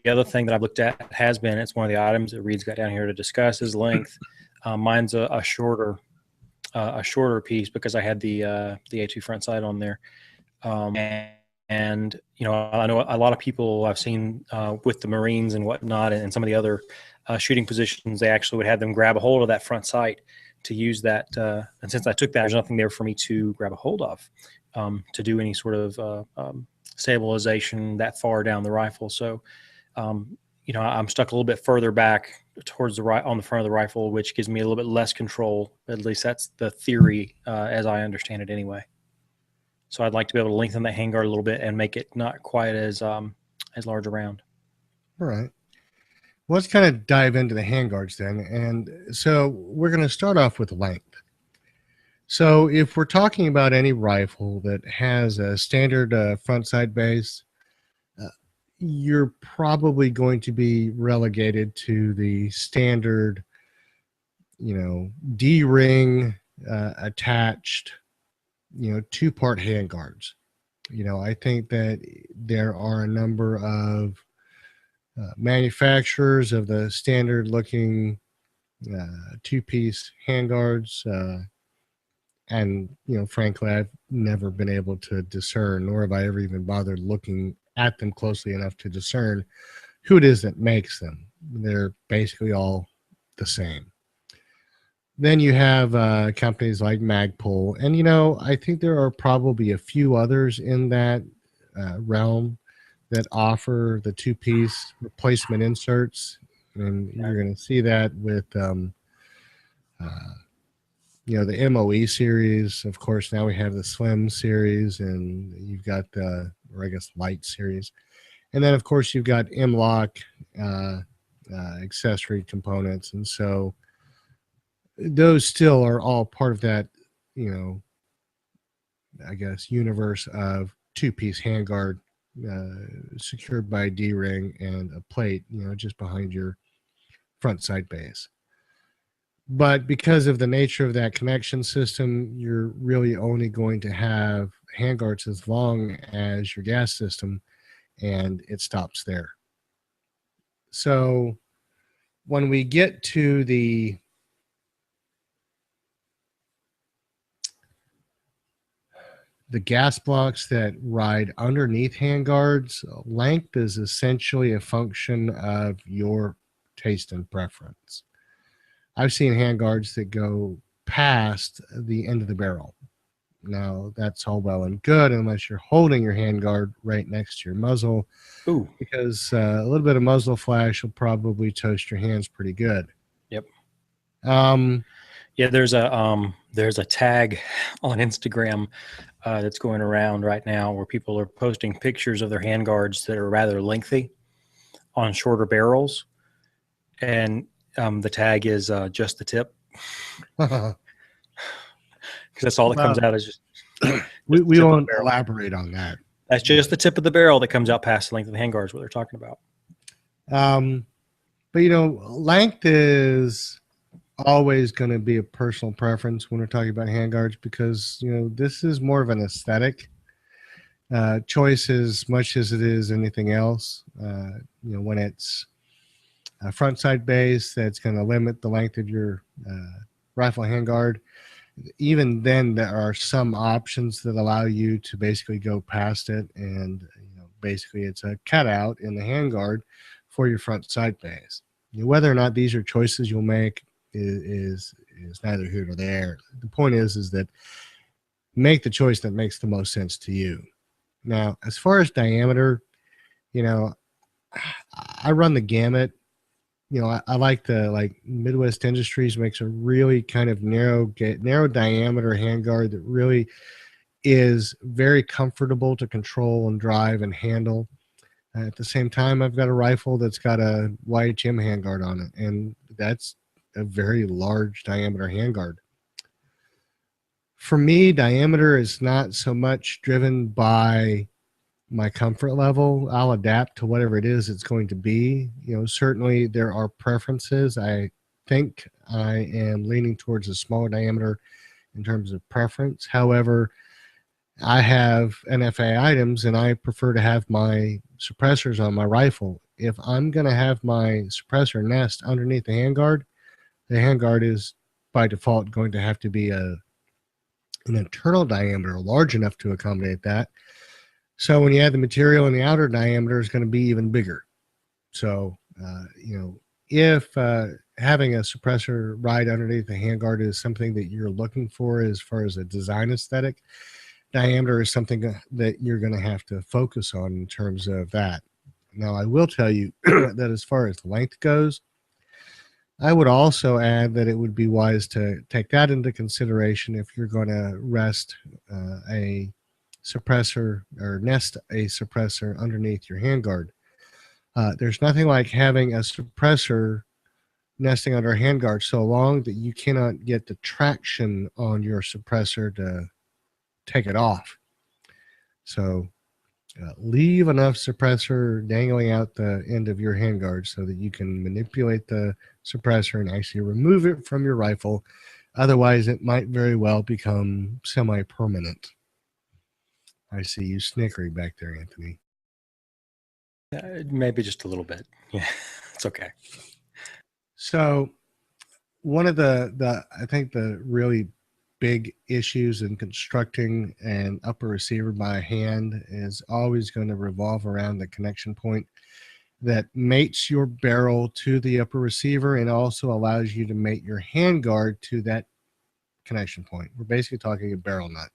C: other thing that I've looked at it's one of the items that Reed's got down here to discuss is length. Mine's a shorter piece because I had the A2 front sight on there. And I know a lot of people I've seen with the Marines and whatnot, and some of the other shooting positions, they actually would have them grab a hold of that front sight to use that. And since I took that, there's nothing there for me to grab a hold of to do any sort of stabilization that far down the rifle. So, I'm stuck a little bit further back towards the right on the front of the rifle, which gives me a little bit less control. At least that's the theory as I understand it anyway. So I'd like to be able to lengthen that handguard a little bit and make it not quite as large around.
B: All right. Well, let's kind of dive into the handguards then. And so we're going to start off with length. So if we're talking about any rifle that has a standard front sight base, you're probably going to be relegated to the standard, D-ring attached, two-part handguards. I think that there are a number of manufacturers of the standard looking two-piece handguards. And, frankly, I've never been able to discern, nor have I ever even bothered looking at them closely enough to discern who it is that makes them. They're basically all the same. Then you have companies like Magpul. And, I think there are probably a few others in that realm that offer the two-piece replacement inserts. And you're going to see that with, the MOE series. Of course, now we have the Slim series, and you've got the, or I guess, Light series. And then, of course, you've got M-Lock accessory components. And so those still are all part of that, I guess, universe of two-piece handguard secured by a D-ring and a plate, just behind your front sight base. But because of the nature of that connection system, you're really only going to have handguards as long as your gas system, and it stops there. So when we get to the gas blocks that ride underneath handguards, length is essentially a function of your taste and preference. I've seen handguards that go past the end of the barrel. Now, that's all well and good unless you're holding your handguard right next to your muzzle.
C: Ooh.
B: Because a little bit of muzzle flash will probably toast your hands pretty good.
C: Yep. Yeah, there's a tag on Instagram that's going around right now where people are posting pictures of their handguards that are rather lengthy on shorter barrels, and the tag is just the tip, because that's all that comes out is just.
B: We won't elaborate on that.
C: That's just the tip of the barrel that comes out past the length of the handguard is what they're talking about.
B: But length is always going to be a personal preference when we're talking about handguards, because this is more of an aesthetic choice as much as it is anything else. When it's a front sight base, that's going to limit the length of your rifle handguard. Even then, there are some options that allow you to basically go past it, and basically it's a cutout in the handguard for your front sight base. Whether or not these are choices you'll make is neither here nor there. The point is that make the choice that makes the most sense to you. Now, as far as diameter, I run the gamut. I like the Midwest Industries makes a really kind of narrow diameter handguard that really is very comfortable to control and drive and handle. At the same time, I've got a rifle that's got a YHM handguard on it, and that's a very large diameter handguard. For me, diameter is not so much driven by my comfort level. I'll adapt to whatever it is it's going to be. Certainly there are preferences. I think I am leaning towards a smaller diameter in terms of preference. However, I have NFA items, and I prefer to have my suppressors on my rifle. If I'm going to have my suppressor nest underneath the handguard is by default going to have to be an internal diameter large enough to accommodate that. So when you add the material in the outer diameter is going to be even bigger. So, if having a suppressor ride underneath the handguard is something that you're looking for as far as a design aesthetic, diameter is something that you're going to have to focus on in terms of that. Now, I will tell you that as far as length goes, I would also add that it would be wise to take that into consideration if you're going to rest a suppressor or nest a suppressor underneath your handguard. There's nothing like having a suppressor nesting under a handguard so long that you cannot get the traction on your suppressor to take it off. So leave enough suppressor dangling out the end of your handguard so that you can manipulate the suppressor and actually remove it from your rifle. Otherwise, it might very well become semi-permanent. I see you snickering back there, Anthony.
C: Maybe just a little bit. Yeah, it's okay.
B: So one of the I think the really big issues in constructing an upper receiver by hand is always going to revolve around the connection point that mates your barrel to the upper receiver and also allows you to mate your handguard to that connection point. We're basically talking a barrel nut.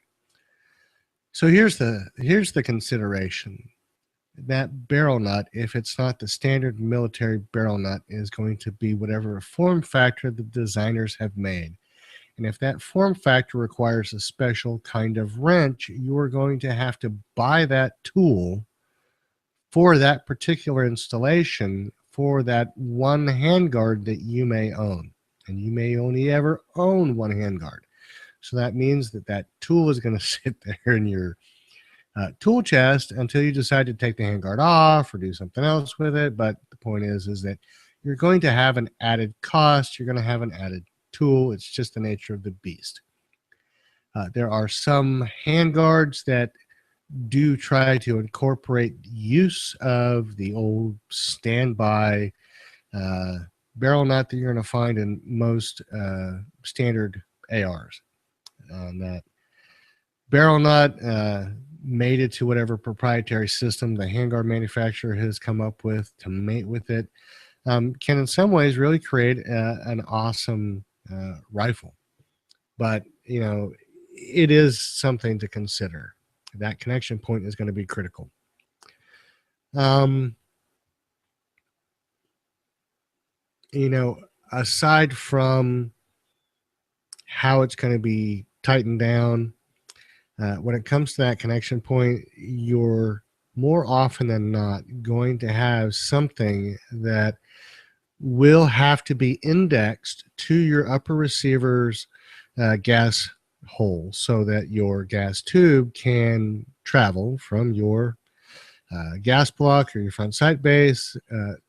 B: So here's the consideration. That barrel nut, if it's not the standard military barrel nut, is going to be whatever form factor the designers have made. And if that form factor requires a special kind of wrench, you are going to have to buy that tool for that particular installation for that one handguard that you may own. And you may only ever own one handguard. So that means that that tool is going to sit there in your tool chest until you decide to take the handguard off or do something else with it. But the point is that you're going to have an added cost. You're going to have an added tool. It's just the nature of the beast. There are some handguards that do try to incorporate use of the old standby barrel nut that you're going to find in most standard ARs. That barrel nut mated to whatever proprietary system the handguard manufacturer has come up with to mate with it can in some ways really create an awesome rifle. But, it is something to consider. That connection point is going to be critical. Aside from how it's going to be tightened down, when it comes to that connection point, you're more often than not going to have something that will have to be indexed to your upper receiver's gas hole so that your gas tube can travel from your gas block or your front sight base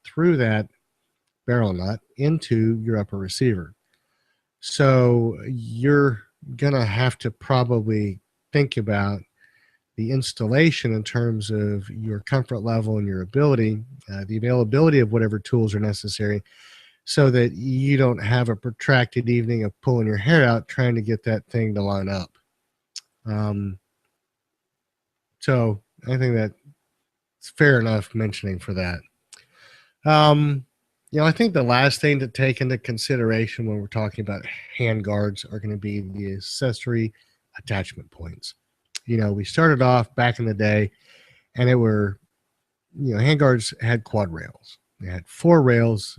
B: through that barrel nut into your upper receiver. So you're going to have to probably think about the installation in terms of your comfort level and your ability, the availability of whatever tools are necessary, so that you don't have a protracted evening of pulling your hair out trying to get that thing to line up. So I think that it's fair enough mentioning for that. I think the last thing to take into consideration when we're talking about hand guards are going to be the accessory attachment points. We started off back in the day, and hand guards had quad rails. They had 4 rails,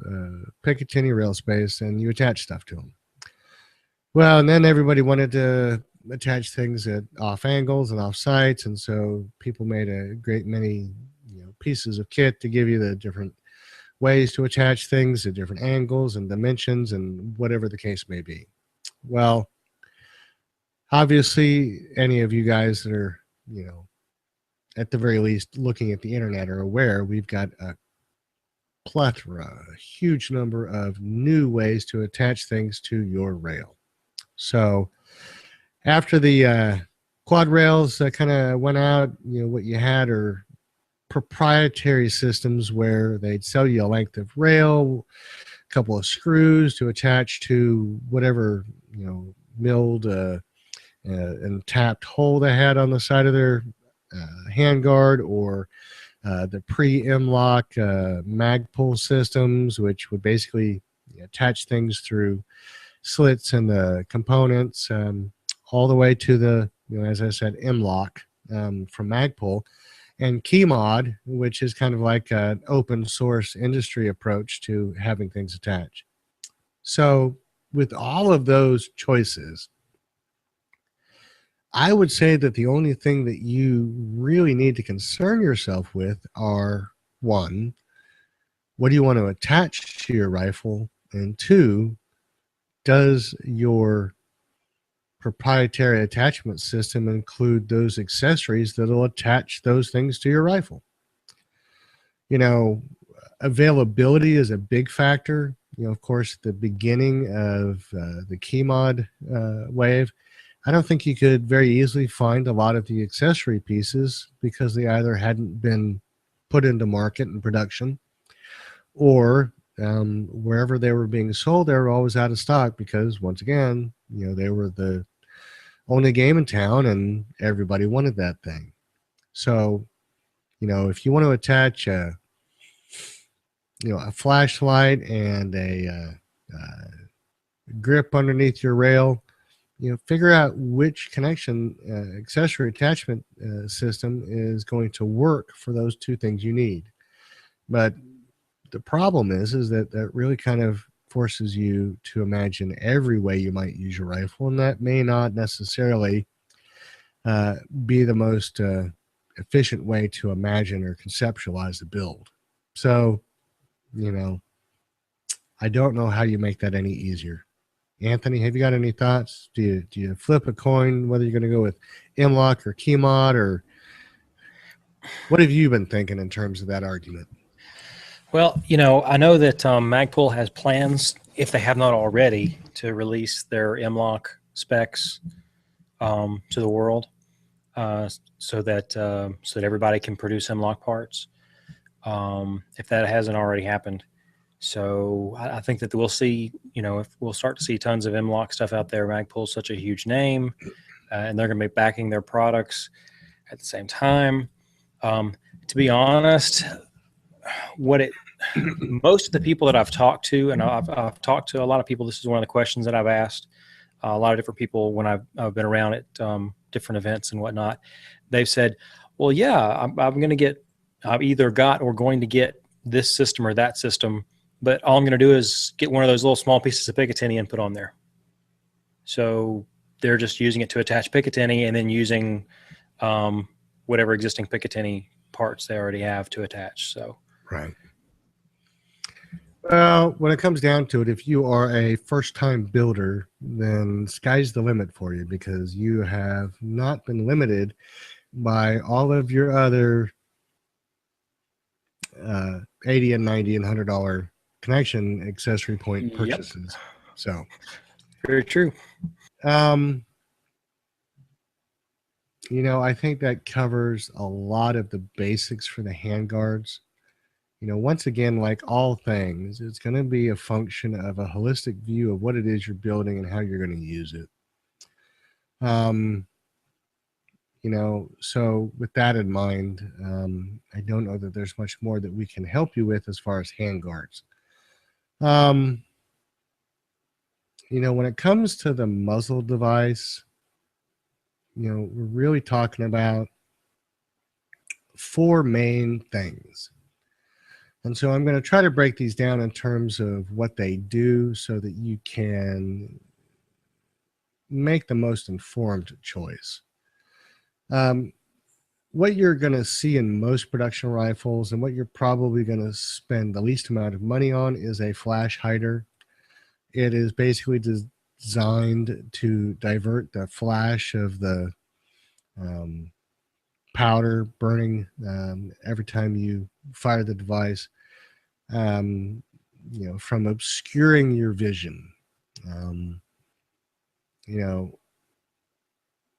B: Picatinny rail space, and you attach stuff to them. Well, and then everybody wanted to attach things at off angles and off sites, and so people made a great many pieces of kit to give you the different ways to attach things at different angles and dimensions and whatever the case may be. Well, obviously, any of you guys that are, at the very least looking at the internet are aware we've got a huge number of new ways to attach things to your rail. So after the quad rails kind of went out, what you had are proprietary systems where they'd sell you a length of rail, a couple of screws to attach to whatever, milled and tapped hole they had on the side of their handguard, or the pre-M-lock Magpul systems, which would basically attach things through slits in the components, all the way to the, as I said, M-lock from Magpul, and KeyMod, which is kind of like an open source industry approach to having things attached. So with all of those choices, I would say that the only thing that you really need to concern yourself with are, 1, what do you want to attach to your rifle? And 2, does your proprietary attachment system include those accessories that'll attach those things to your rifle. You know, availability is a big factor. You know, of course, the beginning of the key mod wave, I don't think you could very easily find a lot of the accessory pieces because they either hadn't been put into market and production, or wherever they were being sold, they were always out of stock because, once again, you know, they were the only game in town and everybody wanted that thing. So, you know, if you want to attach a flashlight and a grip underneath your rail, you know, figure out which connection accessory attachment system is going to work for those two things you need. But the problem is that really kind of forces you to imagine every way you might use your rifle, and that may not necessarily be the most efficient way to imagine or conceptualize a build. So, you know, I don't know how you make that any easier. Anthony, have you got any thoughts? Do you flip a coin whether you're going to go with M-Lock or key mod, or what have you been thinking in terms of that argument?
C: Well, you know, I know that Magpul has plans, if they have not already, to release their M-Lock specs to the world, so that everybody can produce M-Lock parts, if that hasn't already happened. So I think that we'll see, you know, if we'll start to see tons of M-Lock stuff out there. Magpul's such a huge name, and they're going to be backing their products at the same time. To be honest, most of the people that I've talked to, and I've talked to a lot of people, this is one of the questions that I've asked a lot of different people when I've been around at different events and whatnot. They've said, well, yeah, I'm going to get, I've either got or going to get this system or that system, but all I'm going to do is get one of those little small pieces of Picatinny and put on there. So they're just using it to attach Picatinny and then using whatever existing Picatinny parts they already have to attach. So
B: right. Well, when it comes down to it, if you are a first-time builder, then sky's the limit for you, because you have not been limited by all of your other $80 and $90 and $100 connection accessory point purchases. Yep. So
C: very true.
B: You know, I think that covers a lot of the basics for the handguards. You know, once again, like all things, it's going to be a function of a holistic view of what it is you're building and how you're going to use it. You know, so with that in mind, I don't know that there's much more that we can help you with as far as handguards. You know, when it comes to the muzzle device, you know, we're really talking about four main things. And so I'm going to try to break these down in terms of what they do so that you can make the most informed choice. What you're going to see in most production rifles, and what you're probably going to spend the least amount of money on, is a flash hider. It is basically designed to divert the flash of the powder burning every time you fire the device, you know, from obscuring your vision. You know,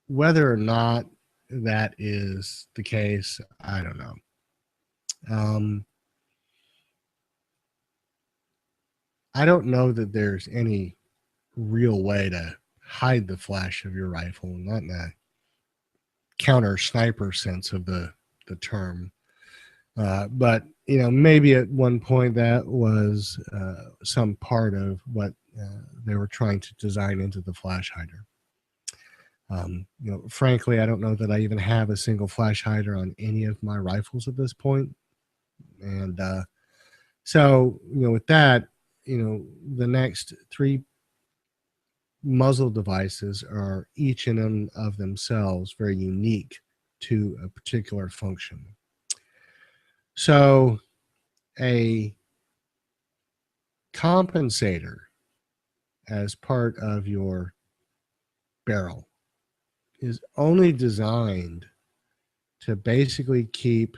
B: whether or not that is the case, I don't know. I don't know that there's any real way to hide the flash of your rifle, not in a counter sniper sense of the term. But, you know, maybe at one point that was some part of what they were trying to design into the flash hider. You know, frankly, I don't know that I even have a single flash hider on any of my rifles at this point. And so, you know, with that, you know, the next three muzzle devices are each in and of themselves very unique to a particular function. So a compensator as part of your barrel is only designed to basically keep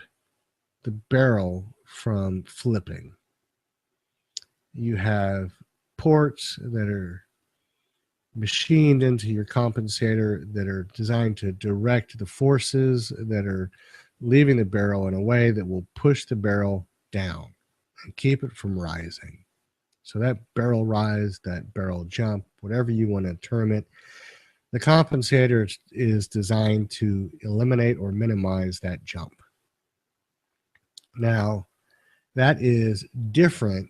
B: the barrel from flipping. You have ports that are machined into your compensator that are designed to direct the forces that are leaving the barrel in a way that will push the barrel down and keep it from rising. So that barrel rise, that barrel jump, whatever you want to term it, the compensator is designed to eliminate or minimize that jump. Now, that is different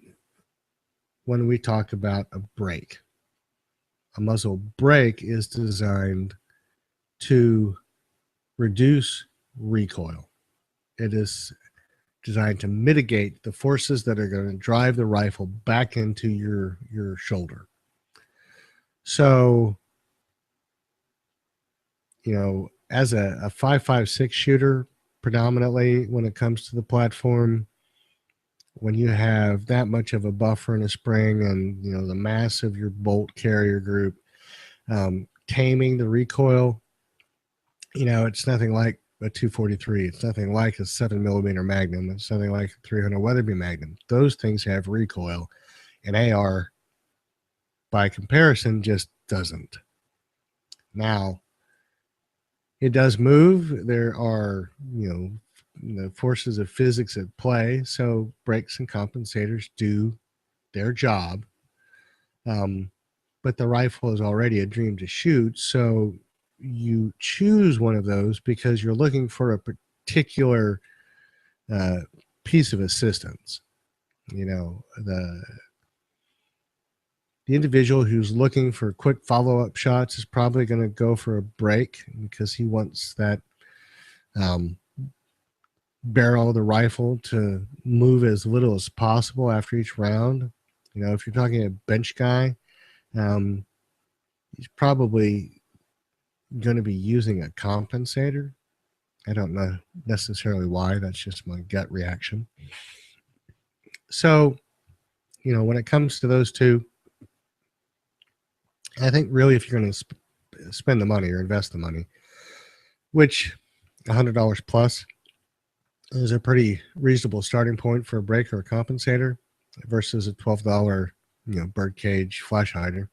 B: when we talk about a brake. A muzzle brake is designed to reduce recoil. It is designed to mitigate the forces that are going to drive the rifle back into your shoulder. So, as a 5.56 shooter, predominantly when it comes to the platform, when you have that much of a buffer and a spring and, the mass of your bolt carrier group, taming the recoil, it's nothing like a 243. It's nothing like a 7mm Magnum. It's nothing like a 300 Weatherby Magnum. Those things have recoil, and AR, by comparison, just doesn't. Now, it does move. There are, the forces of physics at play. So brakes and compensators do their job. But the rifle is already a dream to shoot. So you choose one of those because you're looking for a particular piece of assistance. The individual who's looking for quick follow-up shots is probably going to go for a brake because he wants that barrel of the rifle to move as little as possible after each round. If you're talking a bench guy, he's probably going to be using a compensator. I don't know necessarily why. That's just my gut reaction. So, when it comes to those two, I think really if you're going to spend the money or invest the money, which $100 plus is a pretty reasonable starting point for a brake or a compensator versus a $12, birdcage flash hider.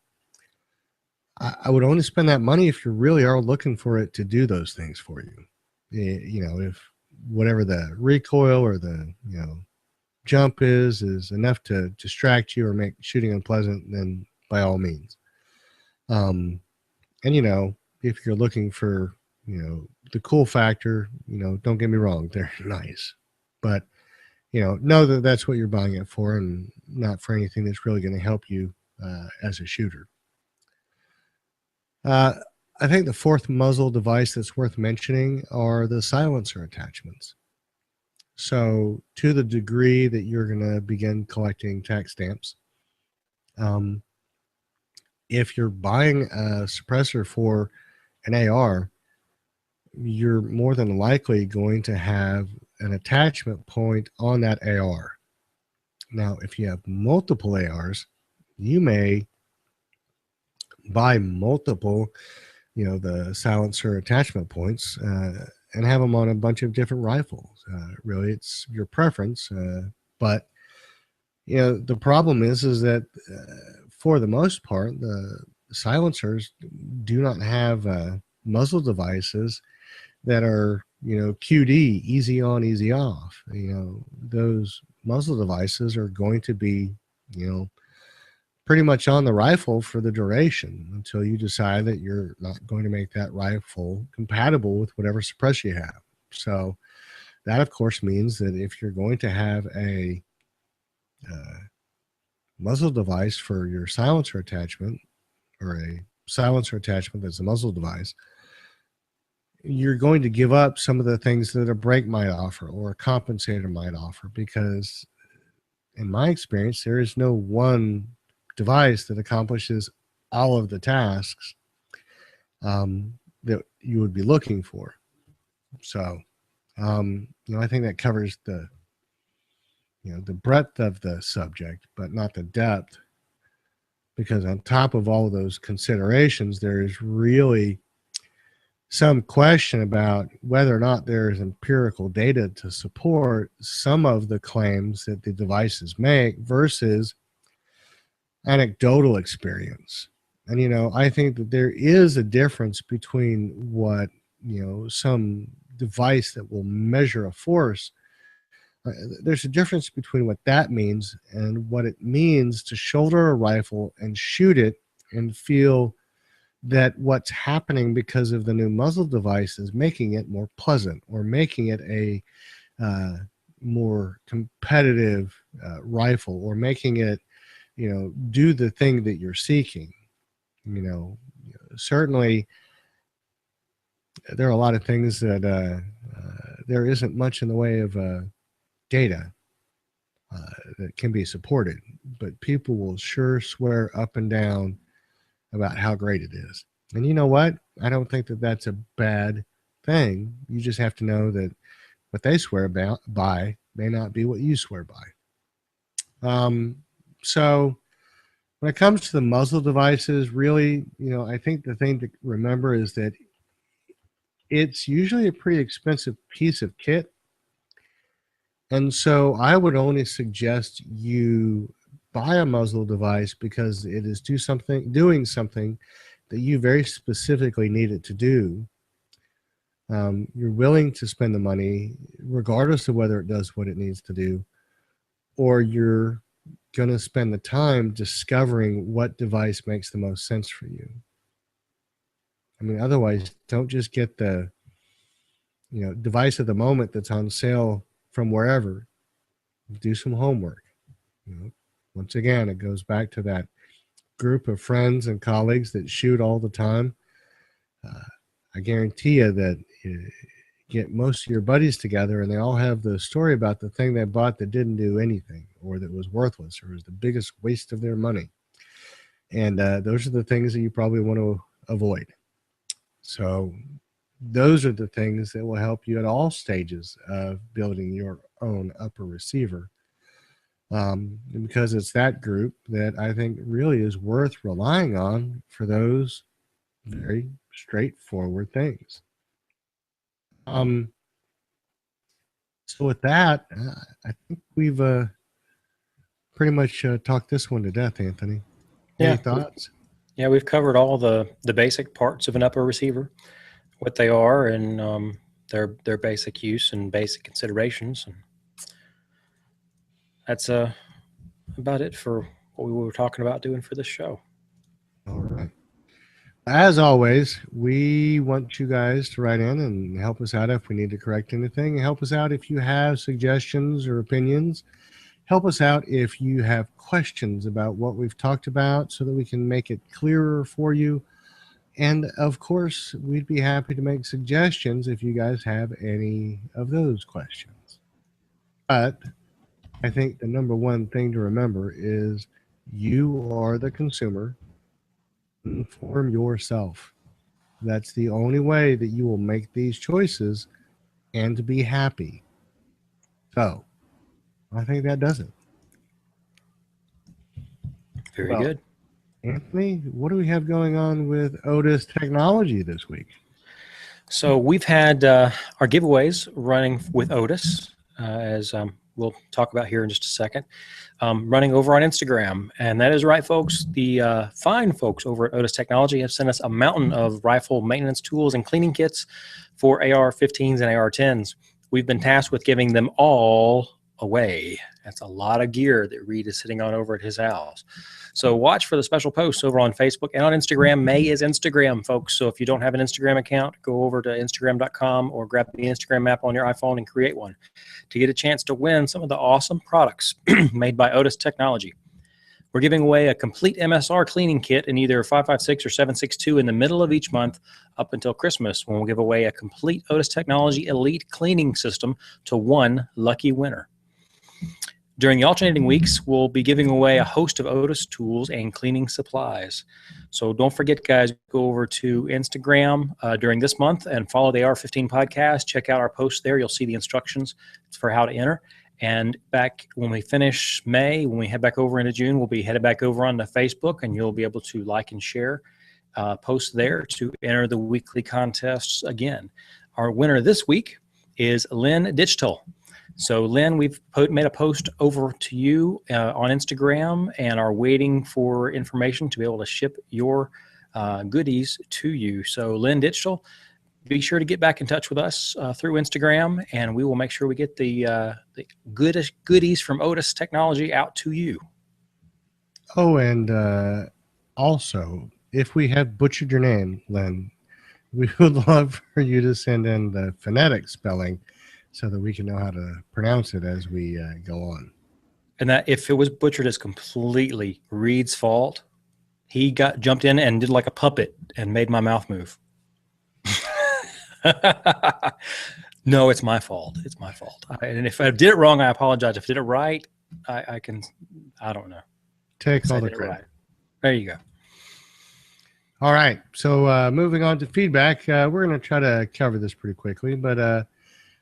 B: I would only spend that money if you really are looking for it to do those things for you. If whatever the recoil or the, jump is enough to distract you or make shooting unpleasant, then by all means. And, if you're looking for, the cool factor, don't get me wrong, they're nice. But, know that that's what you're buying it for and not for anything that's really going to help you as a shooter. I think the fourth muzzle device that's worth mentioning are the silencer attachments. So to the degree that you're going to begin collecting tax stamps, if you're buying a suppressor for an AR, you're more than likely going to have an attachment point on that AR. Now, if you have multiple ARs, you may buy multiple, the silencer attachment points and have them on a bunch of different rifles. Really, it's your preference. But, the problem is that for the most part, the silencers do not have muzzle devices that are, QD, easy on, easy off. Those muzzle devices are going to be, pretty much on the rifle for the duration until you decide that you're not going to make that rifle compatible with whatever suppressor you have. So that, of course, means that if you're going to have a muzzle device for your silencer attachment or a silencer attachment that's a muzzle device, you're going to give up some of the things that a brake might offer or a compensator might offer because, in my experience, there is no one device that accomplishes all of the tasks that you would be looking for. So, I think that covers the breadth of the subject, but not the depth. because on top of all of those considerations, there is really some question about whether or not there is empirical data to support some of the claims that the devices make versus anecdotal experience. And, I think that there is a difference between what, some device that will measure a force. There's a difference between what that means and what it means to shoulder a rifle and shoot it and feel that what's happening because of the new muzzle device is making it more pleasant or making it a more competitive rifle, or making it, do the thing that you're seeking. Certainly there are a lot of things that there isn't much in the way of data that can be supported, but people will sure swear up and down about how great it is. And you know what? I don't think that that's a bad thing. You just have to know that what they swear by may not be what you swear by. So when it comes to the muzzle devices, really, I think the thing to remember is that it's usually a pretty expensive piece of kit. And so I would only suggest you buy a muzzle device because it is doing something that you very specifically need it to do. You're willing to spend the money regardless of whether it does what it needs to do, or you're going to spend the time discovering what device makes the most sense for you. I mean, otherwise, don't just get the device of the moment that's on sale from wherever. Do some homework. Once again, it goes back to that group of friends and colleagues that shoot all the time. I guarantee you that you get most of your buddies together and they all have the story about the thing they bought that didn't do anything, or that was worthless, or was the biggest waste of their money. And those are the things that you probably want to avoid. So those are the things that will help you at all stages of building your own upper receiver. Because it's that group that I think really is worth relying on for those very straightforward things. So with that, I think we've pretty much talked this one to death, Anthony. Any thoughts?
C: Yeah, we've covered all the basic parts of an upper receiver, what they are, and their basic use and basic considerations. And that's about it for what we were talking about doing for this show.
B: All right. As always, we want you guys to write in and help us out if we need to correct anything. Help us out if you have suggestions or opinions. Help us out if you have questions about what we've talked about so that we can make it clearer for you. And of course, we'd be happy to make suggestions if you guys have any of those questions. But I think the number one thing to remember is you are the consumer. Inform yourself. That's the only way that you will make these choices and to be happy. So I think that does it.
C: Very good.
B: Anthony, what do we have going on with Otis Technology this week?
C: So we've had our giveaways running with Otis, as we'll talk about here in just a second, running over on Instagram. And that is right, folks. The fine folks over at Otis Technology have sent us a mountain of rifle maintenance tools and cleaning kits for AR-15s and AR-10s. We've been tasked with giving them all away. That's a lot of gear that Reed is sitting on over at his house. So watch for the special posts over on Facebook and on Instagram. May is Instagram, folks. So if you don't have an Instagram account, go over to Instagram.com or grab the Instagram app on your iPhone and create one to get a chance to win some of the awesome products made by Otis Technology. We're giving away a complete MSR cleaning kit in either 556 or 762 in the middle of each month up until Christmas, when we'll give away a complete Otis Technology Elite cleaning system to one lucky winner. During the alternating weeks, we'll be giving away a host of Otis tools and cleaning supplies. So don't forget, guys, go over to Instagram during this month and follow the AR-15 podcast. Check out our post there. You'll see the instructions for how to enter. And back when we finish May, when we head back over into June, we'll be headed back over onto Facebook, and you'll be able to like and share posts there to enter the weekly contests again. Our winner this week is Lynn Digital. So Lynn, we've made a post over to you on Instagram and are waiting for information to be able to ship your goodies to you. So Lynn Digital, be sure to get back in touch with us through Instagram, and we will make sure we get the goodies from Otis Technology out to you.
B: Oh, and also, if we have butchered your name, Len, we would love for you to send in the phonetic spelling so that we can know how to pronounce it as we go on.
C: And that if it was butchered, it's completely Reed's fault. He jumped in and did like a puppet and made my mouth move. No, it's my fault. It's my fault. And if I did it wrong, I apologize. If I did it right, I don't know.
B: Take all the credit.
C: Right. There you go.
B: All right. So moving on to feedback, we're going to try to cover this pretty quickly, but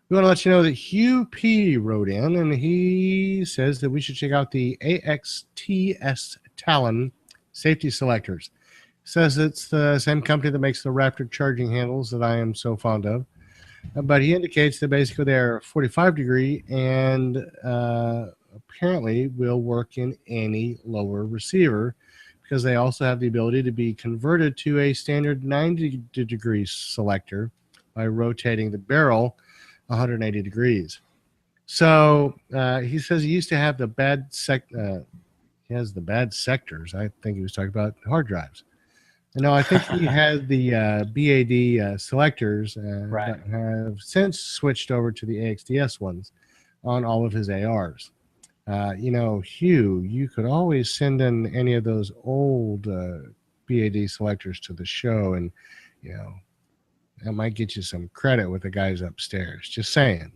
B: we want to let you know that Hugh P. wrote in, and he says that we should check out the AXTS Talon safety selectors. Says it's the same company that makes the Raptor charging handles that I am so fond of. But he indicates that basically they're 45 degree and apparently will work in any lower receiver because they also have the ability to be converted to a standard 90 degree selector by rotating the barrel 180 degrees. So he says he used to have the he has the bad sectors. I think he was talking about hard drives. No, I think he had the BAD selectors
C: Right.
B: that have since switched over to the AXDS ones on all of his ARs. Hugh, you could always send in any of those old BAD selectors to the show, and that might get you some credit with the guys upstairs. Just saying.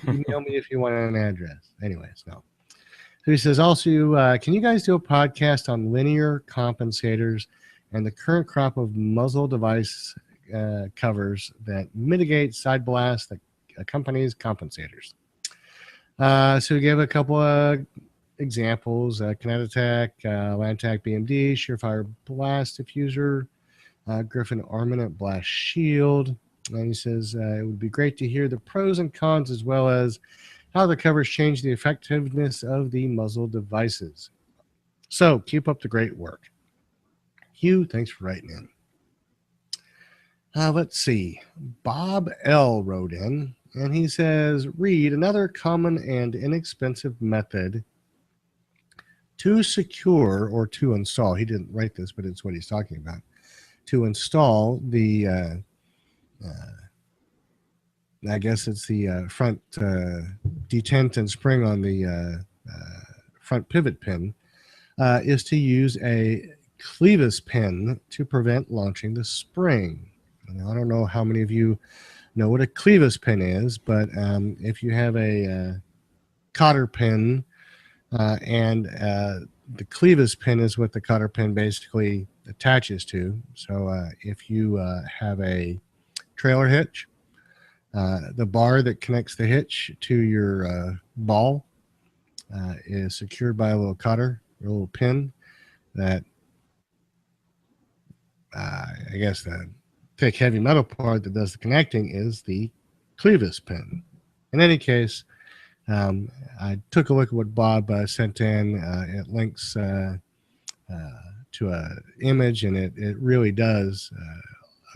B: Email me if you want an address. Anyways, no. So he says also, can you guys do a podcast on linear compensators and the current crop of muzzle device covers that mitigate side blasts that accompanies compensators? So we gave a couple of examples: Kinetic, Lantac BMD, Surefire Blast Diffuser, Griffin Armament Blast Shield. And he says it would be great to hear the pros and cons as well as how the covers change the effectiveness of the muzzle devices. So keep up the great work. Hugh, thanks for writing in. Let's see. Bob L. wrote in, and he says, Reed, another common and inexpensive method to secure or to install, he didn't write this, but it's what he's talking about, to install the, I guess it's the front detent and spring on the front pivot pin, is to use a clevis pin to prevent launching the spring. Now, I don't know how many of you know what a clevis pin is, but if you have a cotter pin and the clevis pin is what the cotter pin basically attaches to. So if you have a trailer hitch, the bar that connects the hitch to your ball is secured by a little cotter, a little pin that I guess the thick heavy metal part that does the connecting is the clevis pin. In any case, I took a look at what Bob sent in. It links to an image, and it really does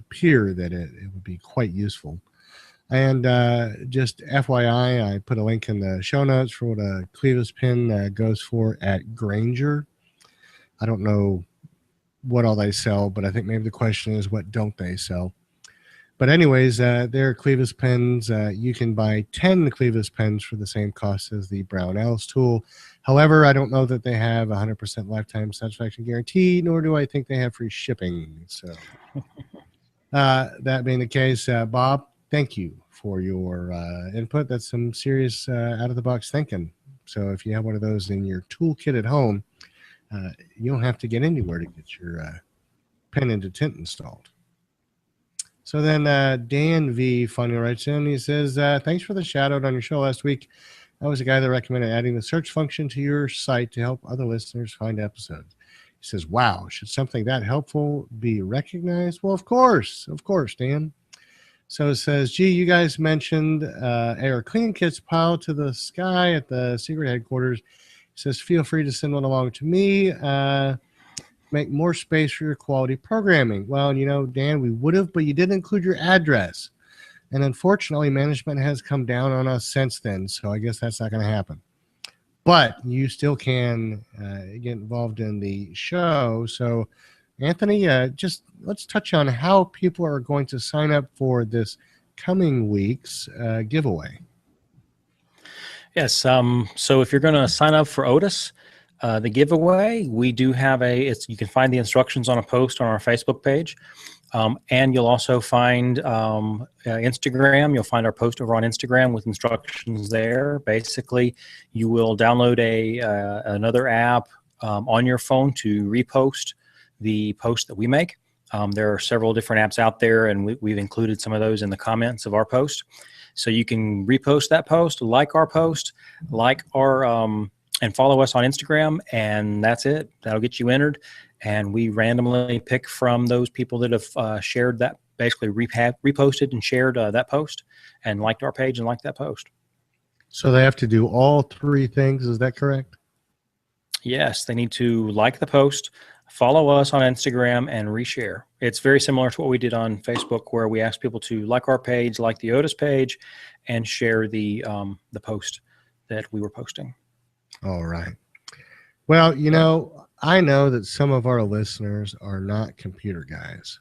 B: appear that it would be quite useful. And just FYI, I put a link in the show notes for what a clevis pin goes for at Grainger. I don't know what all they sell, but I think maybe the question is, what don't they sell? But anyways, they're clevis pins. You can buy 10 clevis pins for the same cost as the Brownells tool. However, I don't know that they have 100% lifetime satisfaction guarantee, nor do I think they have free shipping. So that being the case, Bob, thank you for your input. That's some serious out-of-the-box thinking. So if you have one of those in your toolkit at home, you don't have to get anywhere to get your pen and detent installed. So then Dan V finally writes in. He says, thanks for the shout out on your show last week. I was the guy that recommended adding the search function to your site to help other listeners find episodes. He says, wow, should something that helpful be recognized? Well, of course, Dan. So it says, gee, you guys mentioned AR cleaning kits piled to the sky at the secret headquarters. He says, feel free to send one along to me. Make more space for your quality programming. Well, Dan, we would have, but you didn't include your address. And unfortunately, management has come down on us since then. So I guess that's not going to happen. But you still can get involved in the show. So, Anthony, just let's touch on how people are going to sign up for this coming week's giveaway.
C: Yes. So if you're going to sign up for Otis, the giveaway, we do have you can find the instructions on a post on our Facebook page. And you'll also find Instagram. You'll find our post over on Instagram with instructions there. Basically, you will download another app on your phone to repost the post that we make. There are several different apps out there, and we've included some of those in the comments of our post. So you can repost that post, like our post, and follow us on Instagram, and that's it. That'll get you entered. And we randomly pick from those people that have shared that, basically reposted and shared that post and liked our page and liked that post.
B: So they have to do all three things. Is that correct?
C: Yes, they need to like the post, follow us on Instagram, and reshare. It's very similar to what we did on Facebook, where we asked people to like our page, like the Otis page, and share the post that we were posting.
B: All right. Well, I know that some of our listeners are not computer guys.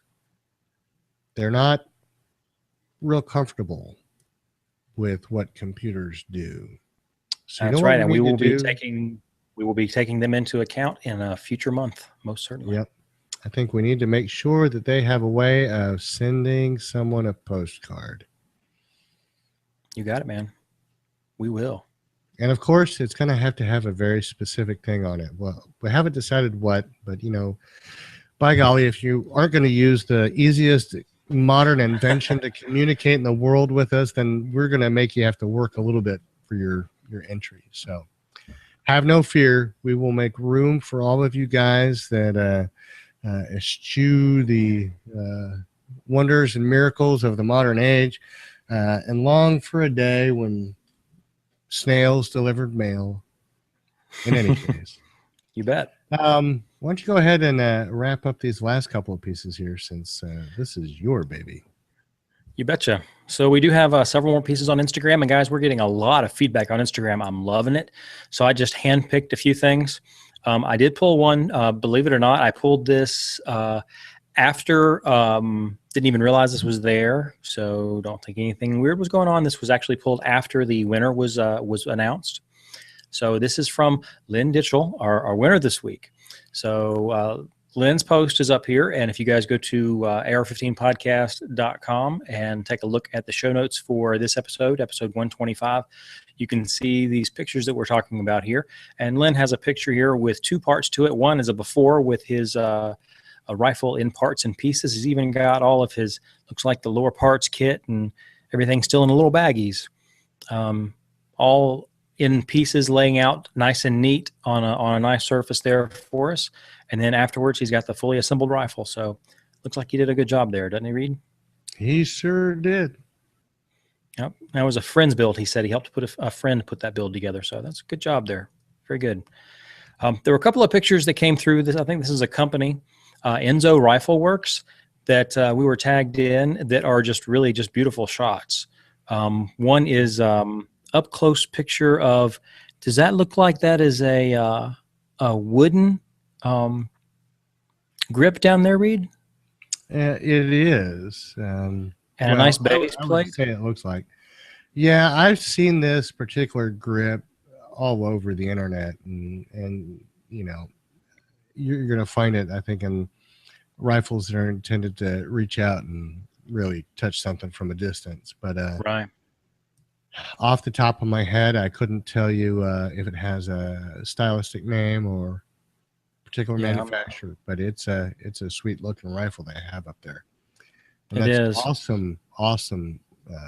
B: They're not real comfortable with what computers do. So
C: that's right, and we will be taking them into account in a future month, most certainly.
B: Yep. I think we need to make sure that they have a way of sending someone a postcard.
C: You got it, man. We will.
B: And of course, it's going to have a very specific thing on it. Well, we haven't decided what, but by golly, if you aren't going to use the easiest modern invention to communicate in the world with us, then we're going to make you have to work a little bit for your entry. So have no fear. We will make room for all of you guys that eschew the wonders and miracles of the modern age and long for a day when snails delivered mail. In any case,
C: you bet.
B: Why don't you go ahead and wrap up these last couple of pieces here, since this is your baby.
C: You betcha. So we do have several more pieces on Instagram, and guys, we're getting a lot of feedback on Instagram. I'm loving it. So I just handpicked a few things. I did pull one. Believe it or not, I pulled this after. Didn't even realize this was there, so don't think anything weird was going on. This was actually pulled after the winner was announced. So this is from Lynn Ditchell, our winner this week. So Lynn's post is up here, and if you guys go to AR-15podcast.com and take a look at the show notes for this episode 125, you can see these pictures that we're talking about here. And Lynn has a picture here with two parts to it. One is a before with his a rifle in parts and pieces. He's even got all of his, looks like the lower parts kit and everything still in the little baggies, all in pieces, laying out nice and neat on a nice surface there for us. And then afterwards, he's got the fully assembled rifle. So looks like he did a good job there, doesn't he, Reed?
B: He sure did.
C: Yep. That was a friend's build. He said he helped put a friend put that build together. So that's a good job there. Very good. There were a couple of pictures that came through. I think this is a company, Enzo Rifle Works, that we were tagged in, that are just really just beautiful shots. One is up close picture of, does that look like that is a wooden grip down there, Reed?
B: It is.
C: And a nice base plate.
B: I would say it looks like. Yeah, I've seen this particular grip all over the internet, and you're going to find it, I think, in rifles that are intended to reach out and really touch something from a distance. But
C: right.
B: Off the top of my head, I couldn't tell you if it has a stylistic name or particular manufacturer, but it's a sweet looking rifle they have up there. And
C: it
B: that's
C: is
B: awesome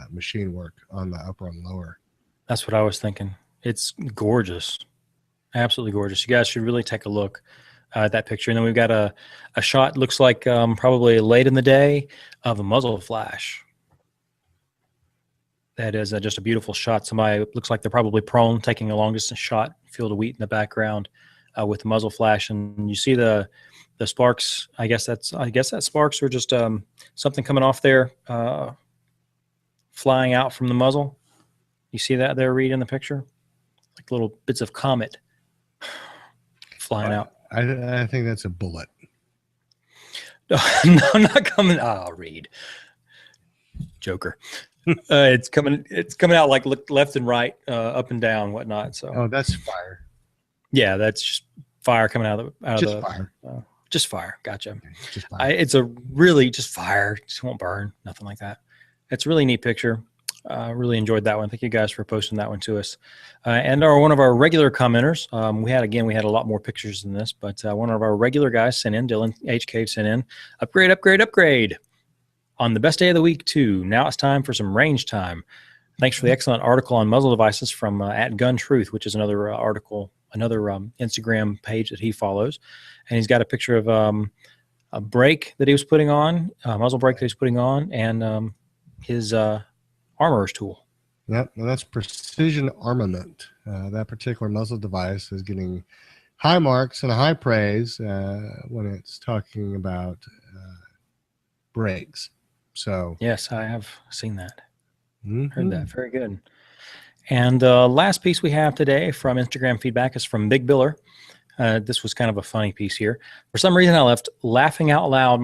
B: machine work on the upper and lower.
C: That's what I was thinking. It's gorgeous. Absolutely gorgeous. You guys should really take a look at that picture. And then we've got a shot, looks like probably late in the day, of a muzzle flash. That is just a beautiful shot. Somebody looks like they're probably prone, taking a long distance shot, field of wheat in the background with the muzzle flash. And you see the sparks. I guess that sparks are just something coming off there, flying out from the muzzle. You see that there, Reed, in the picture? Like little bits of comet flying out.
B: I think that's a bullet.
C: No, not coming. Oh, Reed, Joker. It's coming out like left and right, up and down, whatnot. So.
B: Oh, that's fire.
C: Yeah, that's just fire coming out of the
B: fire.
C: Just fire. Gotcha.
B: Okay, just fire.
C: It's a really just fire. Just won't burn. Nothing like that. It's a really neat picture. Really enjoyed that one. Thank you guys for posting that one to us. And one of our regular commenters, we had a lot more pictures than this, but one of our regular guys sent in, Dylan H. Cave sent in, upgrade. On the best day of the week, too. Now it's time for some range time. Thanks for the excellent article on muzzle devices from at Gun Truth, which is another article, another Instagram page that he follows. And he's got a picture of a brake that he was putting on, a muzzle brake that he was putting on, and his armorer's tool.
B: Yep, and that's Precision Armament. That particular muzzle device is getting high marks and high praise when it's talking about brakes. So
C: yes, I have seen that.
B: Mm-hmm.
C: Heard that. Very good. And the last piece we have today from Instagram feedback is from Big Biller. This was kind of a funny piece here. For some reason, I left laughing out loud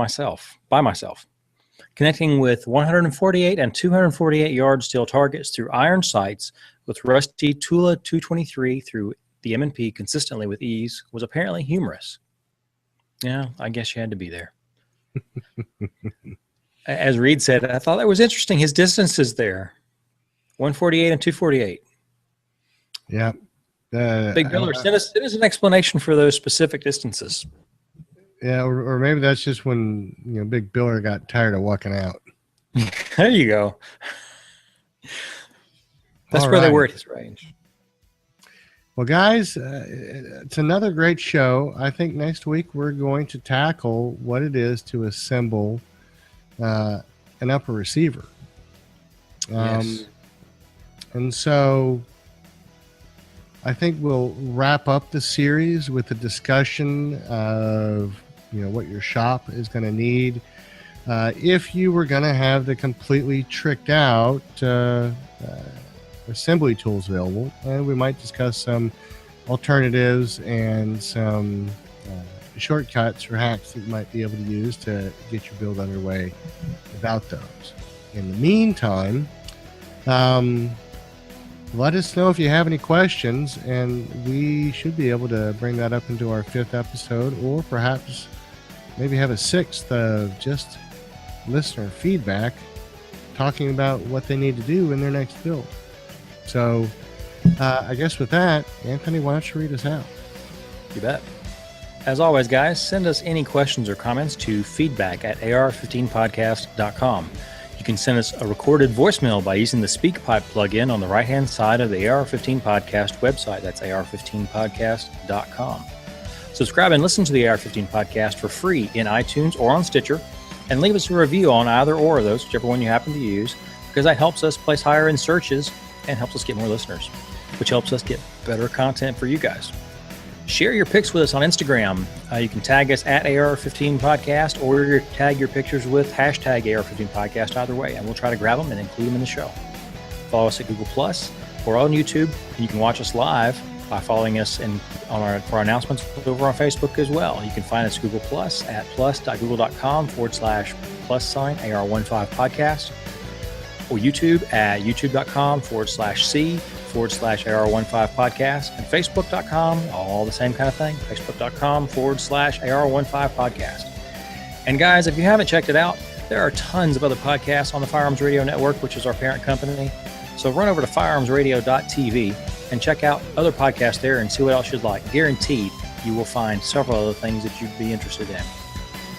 C: by myself. Connecting with 148 and 248 yard steel targets through iron sights with rusty Tula 223 through the M&P consistently with ease was apparently humorous. Yeah, I guess you had to be there. As Reed said, I thought that was interesting. His distances there, 148 and 248.
B: Yeah.
C: Big Biller, send us an explanation for those specific distances.
B: Yeah, or maybe that's just when Big Biller got tired of walking out.
C: There you go. That's where they were at his range.
B: Well, guys, it's another great show. I think next week we're going to tackle what it is to assemble an upper receiver.
C: Yes.
B: And so I think we'll wrap up the series with a discussion of what your shop is going to need. If you were going to have the completely tricked out assembly tools available, and we might discuss some alternatives and some shortcuts or hacks that you might be able to use to get your build underway without those. In the meantime, let us know if you have any questions, and we should be able to bring that up into our 5th episode, or perhaps maybe have a 6th of just listener feedback talking about what they need to do in their next build. So I guess with that, Anthony, why don't you read us out?
C: You bet. As always, guys, send us any questions or comments to feedback@AR15podcast.com. You can send us a recorded voicemail by using the SpeakPipe plugin on the right-hand side of the AR-15 podcast website. That's AR15podcast.com. Subscribe and listen to the AR-15 podcast for free in iTunes or on Stitcher, and leave us a review on either or of those, whichever one you happen to use, because that helps us place higher in searches and helps us get more listeners, which helps us get better content for you guys. Share your pics with us on Instagram. You can tag us at AR15podcast, or tag your pictures with hashtag AR15podcast, either way, and we'll try to grab them and include them in the show. Follow us at Google Plus or on YouTube, and you can watch us live by following us for our announcements over on Facebook as well. You can find us Google Plus at plus.google.com/+AR15podcast, or YouTube at youtube.com/C/AR15podcast, and Facebook.com, all the same kind of thing, Facebook.com/AR15podcast. And guys, if you haven't checked it out, there are tons of other podcasts on the Firearms Radio Network, which is our parent company. So run over to firearmsradio.tv and check out other podcasts there and see what else you'd like. Guaranteed, you will find several other things that you'd be interested in.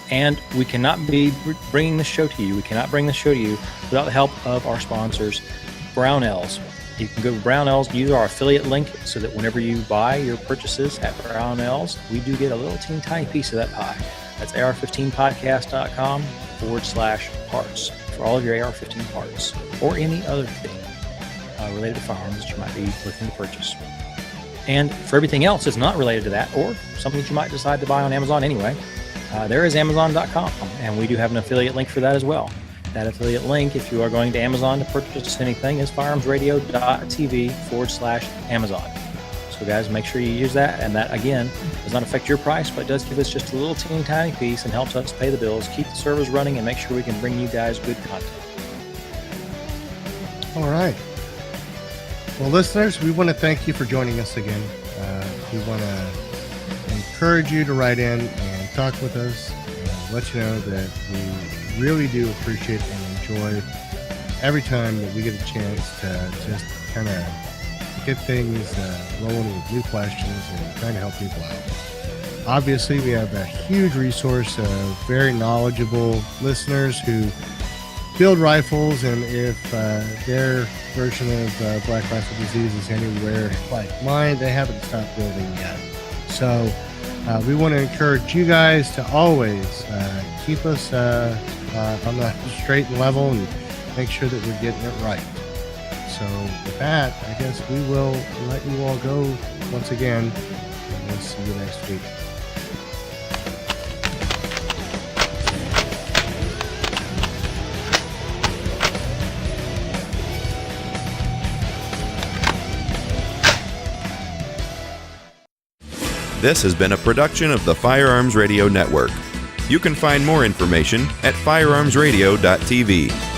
C: And we cannot be bringing this show to you. We cannot bring this show to you without the help of our sponsors, Brownells. You can go to Brownells, use our affiliate link so that whenever you buy your purchases at Brownells, we do get a little teeny tiny piece of that pie. That's AR15podcast.com/parts for all of your AR-15 parts or any other thing related to firearms that you might be looking to purchase. And for everything else that's not related to that, or something that you might decide to buy on Amazon anyway, there is Amazon.com, and we do have an affiliate link for that as well. That affiliate link, if you are going to Amazon to purchase anything, is firearmsradio.tv/Amazon. So guys, make sure you use that. And that, again, does not affect your price, but does give us just a little teeny tiny piece and helps us pay the bills, keep the servers running, and make sure we can bring you guys good content.
B: All right. Well, listeners, we want to thank you for joining us again. We want to encourage you to write in and talk with us and let you know that we really do appreciate and enjoy every time that we get a chance to just kind of get things rolling with new questions and trying to help people out. Obviously, we have a huge resource of very knowledgeable listeners who build rifles, and if their version of black rifle disease is anywhere like mine, they haven't stopped building yet. So we want to encourage you guys to always keep us on the straight and level and make sure that we're getting it right. So with that, I guess we will let you all go once again, and we'll see you next week.
A: This has been a production of the Firearms Radio Network. You can find more information at firearmsradio.tv.